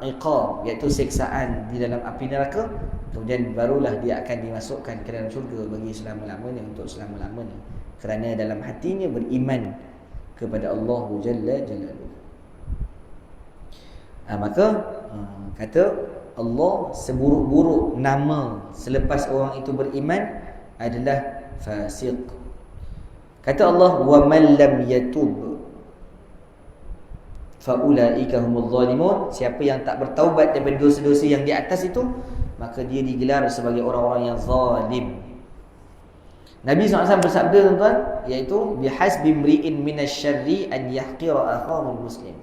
iqab, iaitu siksaan di dalam api neraka, kemudian barulah dia akan dimasukkan ke dalam syurga bagi selama-lamanya, untuk selama-lamanya, kerana dalam hatinya beriman kepada Allah Jalla Jalaluhu. Maka kata Allah, seburuk-buruk nama selepas orang itu beriman adalah fasik. Kata Allah, wa man lam yatub faulaika humul zalimun. Siapa yang tak bertaubat daripada dosa-dosa yang di atas itu, maka dia digelar sebagai orang-orang yang zalim. Nabi SAW bersabda tuan-tuan, iaitu bihasbi mri'in minasyarri an yahqira akhahu muslim.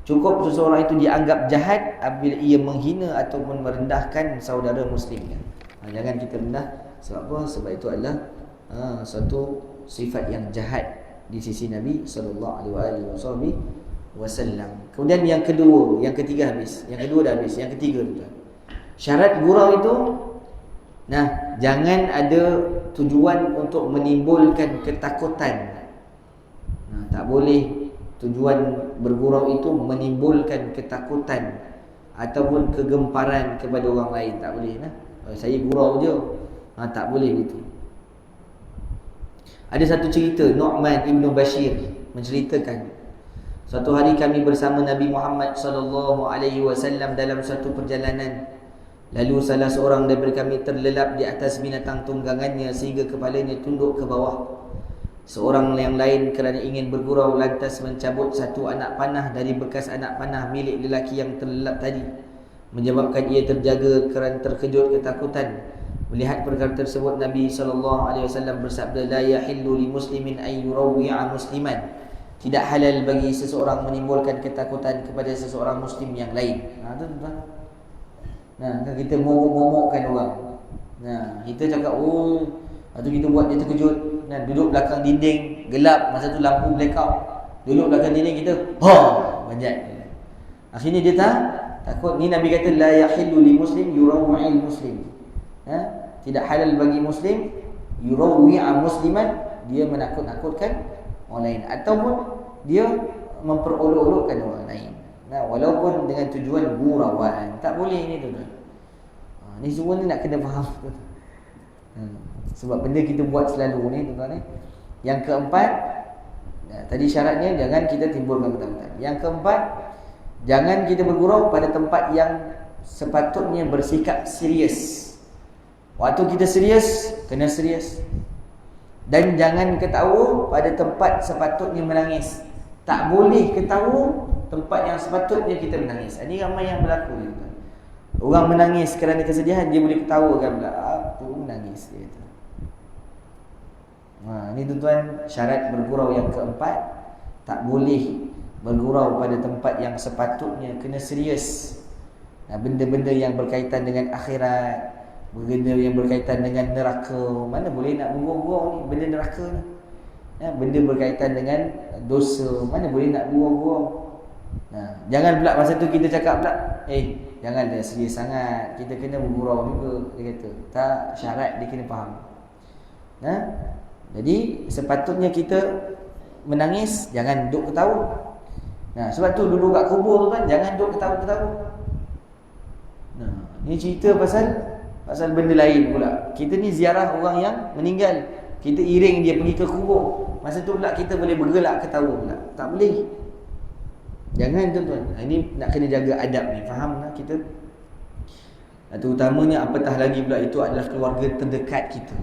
Cukup seseorang itu dianggap jahat apabila ia menghina ataupun merendahkan saudara muslimnya. Jangan kita rendah. Sebab apa? Sebab itu adalah suatu sifat yang jahat di sisi Nabi sallallahu alaihi wasallam. Kemudian yang kedua, yang ketiga habis. Yang kedua dah habis, yang ketiga tu. Syarat gurau itu jangan ada tujuan untuk menimbulkan ketakutan. Tak boleh tujuan bergurau itu menimbulkan ketakutan ataupun kegemparan kepada orang lain. Tak boleh. Saya gurau je, tak boleh begitu. Ada satu cerita, Nu'man Ibn Bashir menceritakan, suatu hari kami bersama Nabi Muhammad SAW dalam suatu perjalanan. Lalu salah seorang daripada kami terlelap di atas binatang tunggangannya sehingga kepalanya tunduk ke bawah. Seorang yang lain kerana ingin bergurau lantas mencabut satu anak panah dari bekas anak panah milik lelaki yang terlelap tadi, menyebabkan ia terjaga kerana terkejut ketakutan. Melihat perkara tersebut, Nabi SAW bersabda, la yahillu li muslimin an yurawwi'a musliman. Tidak halal bagi seseorang menimbulkan ketakutan kepada seseorang muslim yang lain. Tuan-tuan. Kita momok-momokkan orang. Kita cakap, lepas tu kita buat dia terkejut. Duduk belakang dinding, gelap, masa tu lampu blackout. Duduk belakang dinding kita, banjat. Akhirnya dia takut. Ni Nabi kata, la yahillu li muslim yurawwi'il muslim. Tidak halal bagi muslim yurawwi'a musliman, dia menakut-nakutkan orang lain ataupun dia memperolok-olokkan orang lain. Walaupun dengan tujuan gurauan, tak boleh ni tuan-tuan. Ni semua ni nak kena faham. Sebab benda kita buat selalu ni tuan-tuan. Yang keempat, tadi syaratnya jangan kita timbulkan ketakutan. Yang keempat, jangan kita bergurau pada tempat yang sepatutnya bersikap serius. Waktu kita serius, kena serius. Dan jangan ketawa pada tempat sepatutnya menangis. Tak boleh ketawa tempat yang sepatutnya kita menangis. Ini ramai yang berlaku ni. Orang menangis kerana kesedihan, dia boleh ketawakan pula. Apa menangis dia kata. Ini tuan-tuan, syarat bergurau yang keempat, tak boleh bergurau pada tempat yang sepatutnya kena serius. Benda-benda yang berkaitan dengan akhirat, benda yang berkaitan dengan neraka, mana boleh nak bergurau ni benda neraka ni. Benda berkaitan dengan dosa, mana boleh nak bergurau. Jangan pula masa tu kita cakap pula, jangan dah serius sangat, kita kena bergurau juga. Dia kata tak, syarat dia kena faham. Jadi sepatutnya kita menangis, jangan duduk ketawa. Sebab tu duduk kat kubur tu kan, jangan duduk ketawa-ketawa. Ni cerita pasal benda lain pula. Kita ni ziarah orang yang meninggal, kita iring dia pergi ke kubur. Masa tu pula kita boleh bergelak ketawa pula. Tak boleh. Jangan tuan-tuan. Ini nak kena jaga adab ni. Faham tak kita? Terutamanya apatah lagi pula itu adalah keluarga terdekat kita.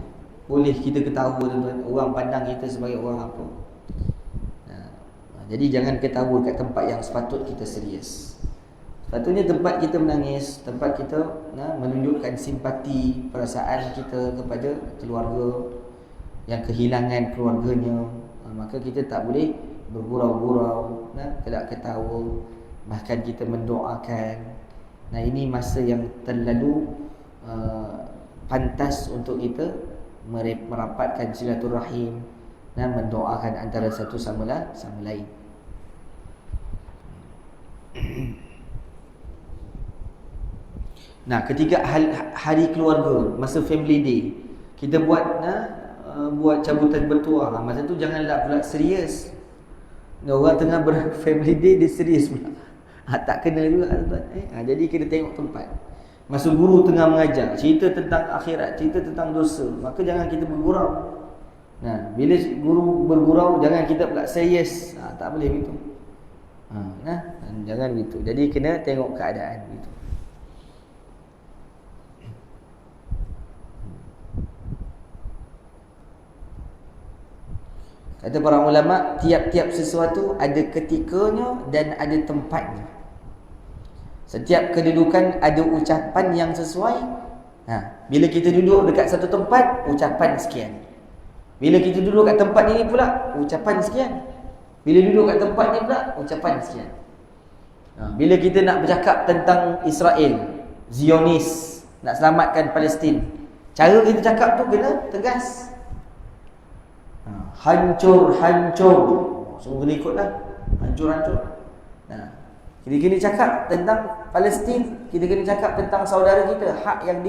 Boleh kita ketawa tuan-tuan. Orang pandang kita sebagai orang apa. Jadi jangan ketawa kat tempat yang sepatut kita serius. Sepatutnya tempat kita menangis, tempat kita menunjukkan simpati, perasaan kita kepada keluarga yang kehilangan keluarganya. Maka kita tak boleh bergurau-gurau, tidak ketawa, bahkan kita mendoakan. Ini masa yang terlalu pantas untuk kita merapatkan silaturahim dan mendoakan antara satu sama lain. Ketika hari keluarga, masa family day, kita buat cabutan bertuah. Masa tu janganlah pula serius. Orang tengah ber-family day, dia serius pula. Tak kena juga tuan. Jadi kita tengok tempat. Masa guru tengah mengajar, cerita tentang akhirat, cerita tentang dosa, maka jangan kita bergurau. Bila guru bergurau, jangan kita pula serius. Tak boleh begitu. Jangan begitu. Jadi kena tengok keadaan begitu. Kata para ulama, tiap-tiap sesuatu ada ketikanya dan ada tempatnya. Setiap kedudukan ada ucapan yang sesuai. Bila kita duduk dekat satu tempat, ucapan sekian. Bila kita duduk kat tempat ini pula, ucapan sekian. Bila duduk kat tempat ni pula, ucapan sekian. Bila kita nak bercakap tentang Israel, Zionis, nak selamatkan Palestin, cara kita cakap tu kena tegas. Hancur. Semua kena ikut lah. Hancur. Kita kena cakap tentang Palestin, kita kena cakap tentang saudara kita, hak yang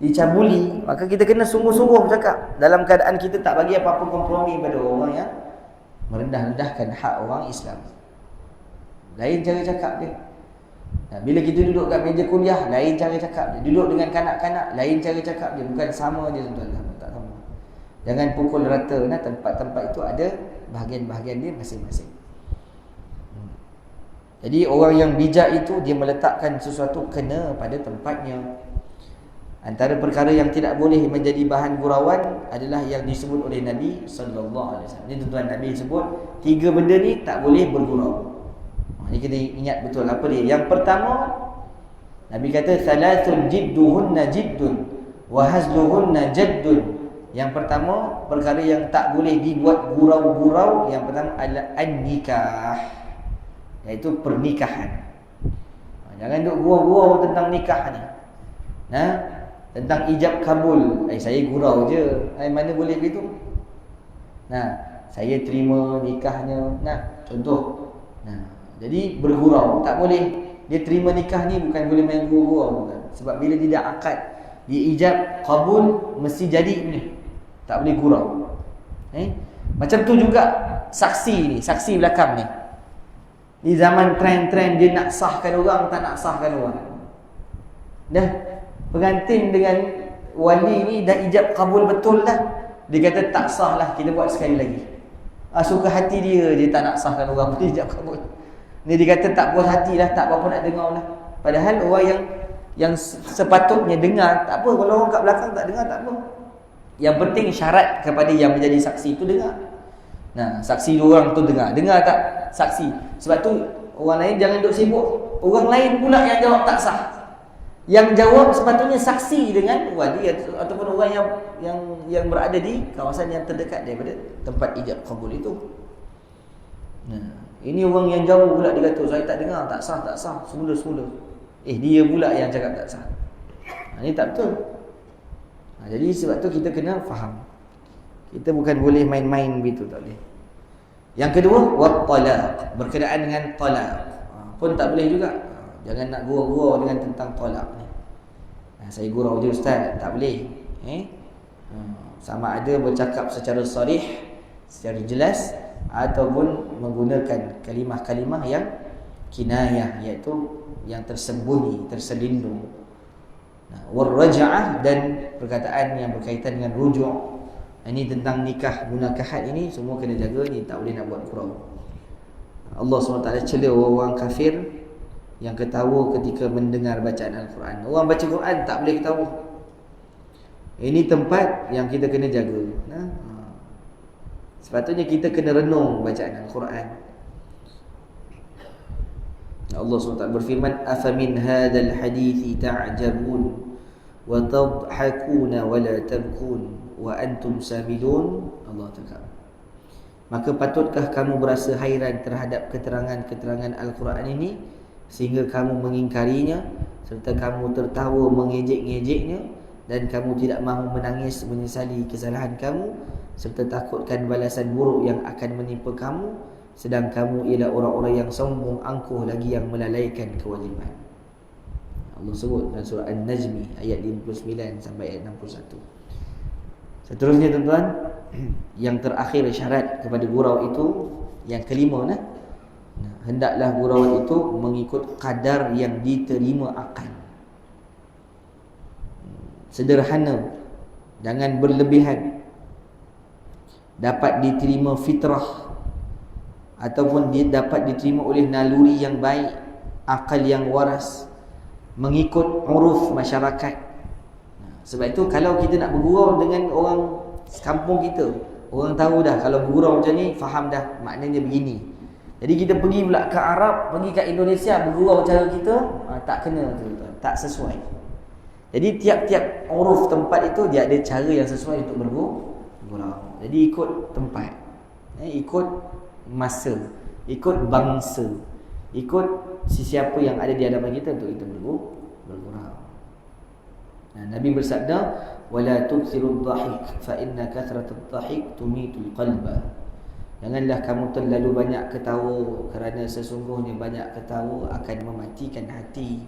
dicabuli. Maka kita kena sungguh-sungguh cakap, dalam keadaan kita tak bagi apa-apa kompromi pada orang yang merendah-rendahkan hak orang Islam. Lain cara cakap dia. Bila kita duduk kat meja kuliah, lain cara cakap dia. Duduk dengan kanak-kanak, lain cara cakap dia. Bukan sama je tuan-tuan, tak sama. Jangan pukul rata. Tempat-tempat itu ada bahagian-bahagian dia masing-masing. Jadi orang yang bijak itu dia meletakkan sesuatu kena pada tempatnya. Antara perkara yang tidak boleh menjadi bahan gurauan adalah yang disebut oleh Nabi sallallahu alaihi wasallam. Ini tuan-tuan, Nabi sebut 3 benda ni tak boleh bergurau. Ini kena ingat betul apa dia. Yang pertama, Nabi kata salatul jidduhunna jiddun wa hazluhunna jaddun. Yang pertama, perkara yang tak boleh dibuat gurau-gurau, yang pertama adalah an-nikah, iaitu pernikahan. Jangan duk gurau-gurau tentang nikah ni. Tentang ijab kabul. Saya gurau je. Mana boleh begitu? Saya terima nikahnya. Contoh. Jadi bergurau. Tak boleh. Dia terima nikah ni bukan boleh main gurau. Sebab bila dia dah akad, dia ijab kabul, mesti jadi ni. Tak boleh gurau. Macam tu juga saksi ni, saksi belakang ni. Di zaman trend-trend dia nak sahkan orang, tak nak sahkan orang. Dah pengantin dengan wali ni dah ijab kabul betul dah. Dia kata tak sah lah, kita buat sekali lagi. Suka hati dia tak nak sahkan orang pun ijab kabul. Ni dia kata tak puas hati lah, tak apa-apa nak dengar lah. Padahal orang yang sepatutnya dengar, tak apa. Kalau orang kat belakang tak dengar, tak apa. Yang penting syarat kepada yang menjadi saksi itu dengar. Saksi orang tu dengar tak saksi. Sebab tu orang lain jangan duk sibuk. Orang lain pula yang jawab tak sah. Yang jawab sepatutnya saksi dengan wali ataupun orang yang berada di kawasan yang terdekat daripada tempat ijab kabul itu. Ini orang yang jauh pula dia kata saya tak dengar, tak sah, semula-semula. Dia pula yang cakap tak sah. Ini tak betul. Jadi sebab tu kita kena faham. Kita bukan boleh main-main begitu, tak boleh. Yang kedua, wat-talaq, berkenaan dengan talaq. Pun tak boleh juga. Jangan nak gurau-gurau dengan tentang talaq ni. Saya gurau je ustaz, tak boleh. Sama ada bercakap secara sarih, secara jelas, ataupun menggunakan kalimah-kalimah yang kinayah, iaitu yang tersembunyi, terselindung. War-raj'ah, dan perkataan yang berkaitan dengan rujuk. Ini tentang nikah, munakahat ini semua kena jaga ni, tak boleh nak buat kurau. Allah SWT cela orang kafir yang ketawa ketika mendengar bacaan Al-Quran. Orang baca Quran tak boleh ketawa. Ini tempat yang kita kena jaga. Sepatutnya kita kena renung bacaan Al-Quran. Allah SWT berfirman, afamin hadzal hadithi ta'jabun wa tadhakuna wa la tabkun wa antum samidun. Allah cakap, maka patutkah kamu berasa hairan terhadap keterangan-keterangan Al-Quran ini sehingga kamu mengingkarinya, serta kamu tertawa mengejek-ngejeknya, dan kamu tidak mahu menangis menyesali kesalahan kamu, serta takutkan balasan buruk yang akan menimpa kamu, sedang kamu ialah orang-orang yang sombong angkuh lagi yang melalaikan kewajipan. Allah sebut dalam surah An-Najmi ayat 59 sampai ayat 61. Seterusnya tuan-tuan, yang terakhir syarat kepada gurau itu, yang kelima, hendaklah gurau itu mengikut kadar yang diterima akal. Sederhana, jangan berlebihan. Dapat diterima fitrah, ataupun dapat diterima oleh naluri yang baik, akal yang waras, mengikut uruf masyarakat. Sebab itu kalau kita nak bergurau dengan orang kampung kita, orang tahu dah kalau bergurau macam ni, faham dah maknanya begini. Jadi kita pergi pula ke Arab, pergi ke Indonesia, bergurau cara kita, tak kena, tak sesuai. Jadi tiap-tiap uruf tempat itu dia ada cara yang sesuai untuk bergurau. Jadi ikut tempat, ikut masa, ikut bangsa, ikut sesiapa yang ada di hadapan kita untuk kita bergurau. Nabi bersabda, wala tuksiru dhahik fa inna kathratud dhahik tumitul qalba. Janganlah kamu terlalu banyak ketawa, kerana sesungguhnya banyak ketawa akan mematikan hati.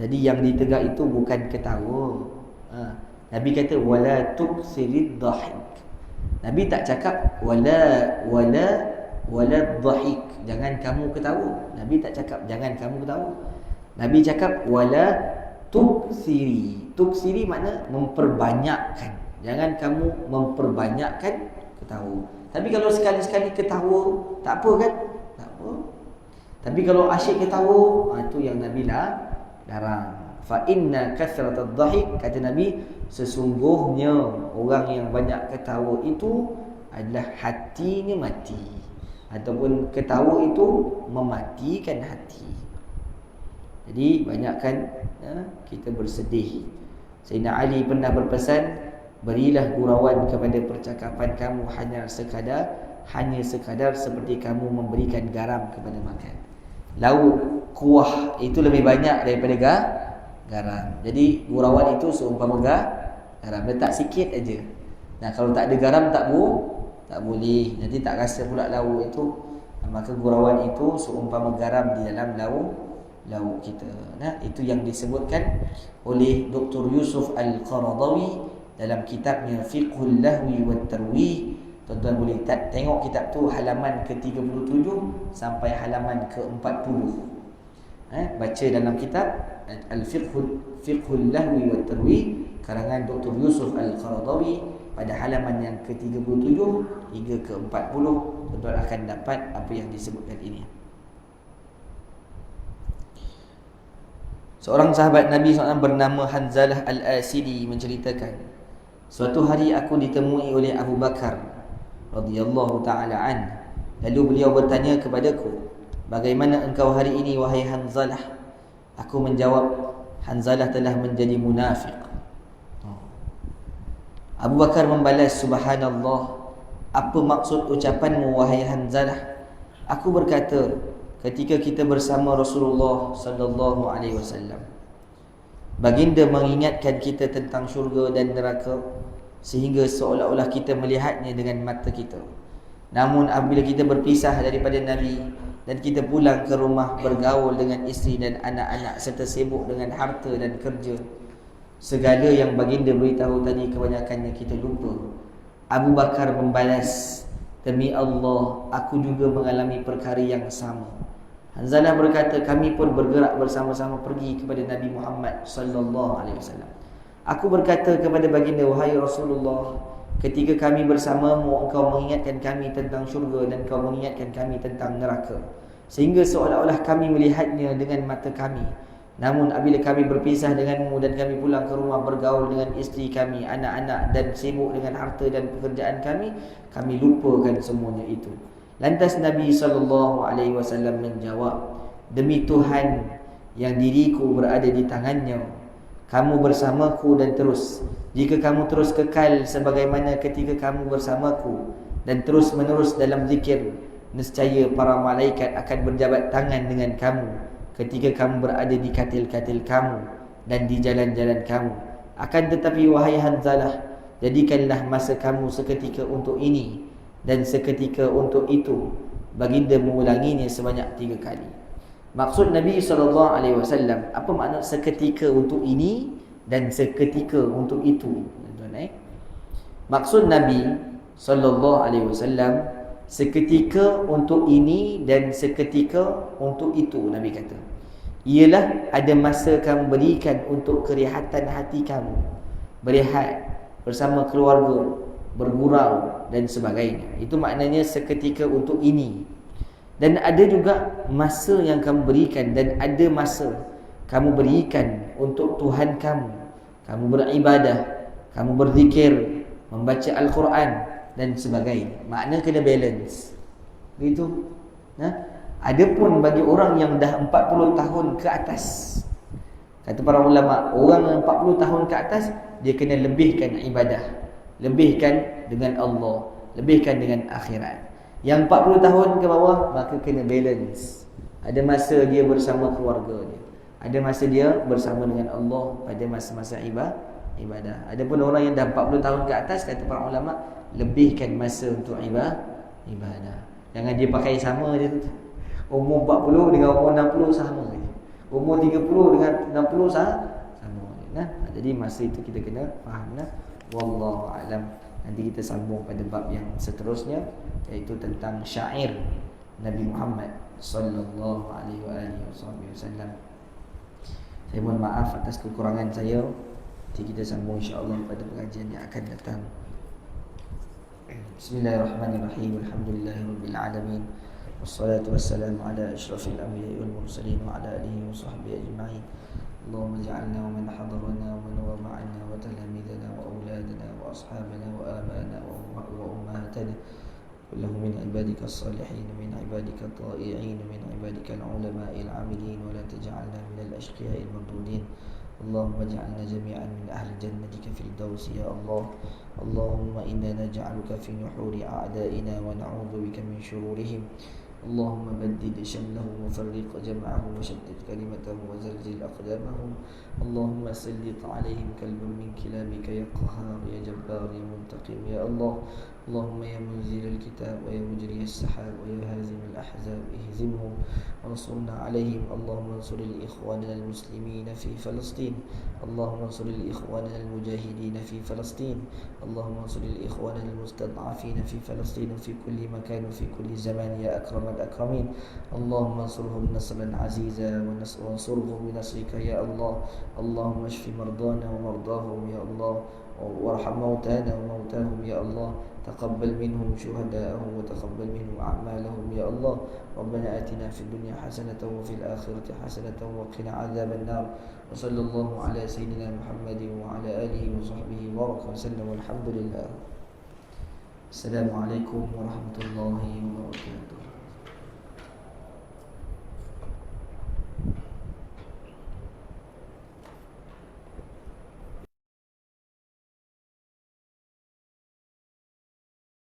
Jadi yang ditegak itu bukan ketawa. Nabi kata wala tuksirid dhahik. Nabi tak cakap wala dhahik, jangan kamu ketawa. Nabi tak cakap jangan kamu ketawa. Nabi cakap wala tuksiri. Tuksiri makna memperbanyakkan. Jangan kamu memperbanyakkan ketawa. Tapi kalau sekali-sekali ketawa, tak apa kan? Tak apa. Tapi kalau asyik ketawa, itu yang Nabi larang. Fa inna kathratad dhahik, kata Nabi, sesungguhnya orang yang banyak ketawa itu adalah hatinya mati, ataupun ketawa itu mematikan hati. Jadi banyakkan kita bersedih. Sayyidina Ali pernah berpesan, berilah gurauan kepada percakapan kamu hanya sekadar seperti kamu memberikan garam kepada makan. Lauk kuah itu lebih banyak daripada garam. Jadi gurauan itu seumpama garam, letak sikit aja. Nah, kalau tak ada garam tak boleh. Nanti tak rasa pula lauk itu. Maka gurauan itu seumpama garam di dalam lauk kita. Nah, itu yang disebutkan oleh Dr. Yusuf Al-Qaradawi dalam kitabnya Fiqhul Lahwi wat Tarwih. Tuan-tuan boleh tengok kitab tu halaman ke-37 sampai halaman ke-40. Baca dalam kitab Al-Fiqhul Lahwi wat Tarwih karangan Dr. Yusuf Al-Qaradawi pada halaman yang ke-37 hingga ke-40. Tuan-tuan akan dapat apa yang disebutkan ini. Seorang sahabat Nabi SAW bernama Hanzalah Al-Asidi menceritakan, suatu hari aku ditemui oleh Abu Bakar radhiyallahu ta'ala an. Lalu beliau bertanya kepadaku, bagaimana engkau hari ini wahai Hanzalah? Aku menjawab, Hanzalah telah menjadi munafik. Abu Bakar membalas, subhanallah, apa maksud ucapanmu wahai Hanzalah? Aku berkata, ketika kita bersama Rasulullah sallallahu alaihi wasallam, baginda mengingatkan kita tentang syurga dan neraka sehingga seolah-olah kita melihatnya dengan mata kita. Namun apabila kita berpisah daripada Nabi dan kita pulang ke rumah bergaul dengan isteri dan anak-anak serta sibuk dengan harta dan kerja, segala yang baginda beritahu tadi kebanyakannya kita lupa. Abu Bakar membalas, demi Allah, aku juga mengalami perkara yang sama. Hanzalah berkata, kami pun bergerak bersama-sama pergi kepada Nabi Muhammad sallallahu alaihi wasallam. Aku berkata kepada baginda, wahai Rasulullah, ketika kami bersamamu, engkau mengingatkan kami tentang syurga dan engkau mengingatkan kami tentang neraka, sehingga seolah-olah kami melihatnya dengan mata kami. Namun apabila kami berpisah denganmu dan kami pulang ke rumah bergaul dengan isteri kami, anak-anak dan sibuk dengan harta dan pekerjaan kami lupakan semuanya itu. Lantas Nabi SAW menjawab, demi Tuhan yang diriku berada di tangannya, kamu bersamaku dan terus. Jika kamu terus kekal sebagaimana ketika kamu bersamaku dan terus menerus dalam zikir, nescaya para malaikat akan berjabat tangan dengan kamu ketika kamu berada di katil-katil kamu dan di jalan-jalan kamu. Akan tetapi wahai Hanzalah, jadikanlah masa kamu seketika untuk ini dan seketika untuk itu. Baginda mengulanginya sebanyak 3 kali. Maksud Nabi SAW, apa makna seketika untuk ini dan seketika untuk itu? Maksud Nabi SAW, seketika untuk ini dan seketika untuk itu. Nabi kata, ialah ada masa kamu berikan untuk kerehatan hati kamu, berehat bersama keluarga, bergurau dan sebagainya. Itu maknanya seketika untuk ini. Dan ada juga masa yang kamu berikan, dan ada masa kamu berikan untuk Tuhan kamu. Kamu beribadah, kamu berzikir, membaca Al-Quran dan sebagainya. Makna kena balance. Begitu. Adapun bagi orang yang dah 40 tahun ke atas, kata para ulama, orang yang 40 tahun ke atas, dia kena lebihkan ibadah, lebihkan dengan Allah, lebihkan dengan akhirat. Yang 40 tahun ke bawah, maka kena balance. Ada masa dia bersama keluarga dia, Ada masa dia bersama dengan Allah pada masa-masa ibadah. Ada pun orang yang dah 40 tahun ke atas, kata para ulama, lebihkan masa untuk ibadah. Jangan dia pakai sama je tu. Umur 40 dengan umur 60 sama je. Umur 30 dengan 60 sama je. Nah, jadi masa itu kita kena faham lah. Wallahu a'lam. Nanti kita sambung pada bab yang seterusnya, iaitu tentang syair Nabi Muhammad sallallahu alaihi wasallam. Saya mohon maaf atas kekurangan saya. Nanti kita sambung insya-Allah pada pengajian yang akan datang. Bismillahirrahmanirrahim. Alhamdulillahirabbil alamin. Wassalatu wassalamu ala asyrafil anbiya'i wal mursalin wa ala alihi wa sahbihi ajma'in. اللهم اجعلنا ومن حضرنا ومن هو معنا وتلاميذنا وأولادنا وأصحابنا وآباءنا وأمهاتنا كلهم من عبادك الصالحين من عبادك الطائعين من عبادك العلماء العاملين ولا تجعلنا من الأشقياء المردودين اللهم اجعلنا جميعا من أهل جنتك في الدوس يا الله اللهم إنا نجعلك في نحور أعدائنا ونعوذ بك من شرورهم اللهم بدد شملهم وفرق جمعهم وشتت كلمتهم وزلزل أقدامهم اللهم سلط عليهم كلبا من كلابك يا قهار يا جبار يا منتقم يا الله اللهم يا منزل الكتاب ويا مجري السحاب ويا هازم الأحزاب اهزمهم وانصرنا عليهم اللهم انصر الإخوان المسلمين في فلسطين اللهم انصر الإخوان المجاهدين في فلسطين اللهم انصر الإخوان المستضعفين في فلسطين وفي كل مكان وفي كل زمان يا أكرم الأكرمين اللهم انصرهم نصرا عزيزا وانصرهم بنصرك يا الله اللهم اشف مرضانا ومرضاهم يا الله وارحم موتانا وموتاهم يا الله تقبل منهم شهداءهم وتقبل منهم أعمالهم يا الله ربنا آتنا في الدنيا حسنة وفي الآخرة حسنة وقنا عذاب النار وصلى الله على سيدنا محمد وعلى آله وصحبه وبارك وسلم والحمد لله. السلام عليكم ورحمة الله وبركاته.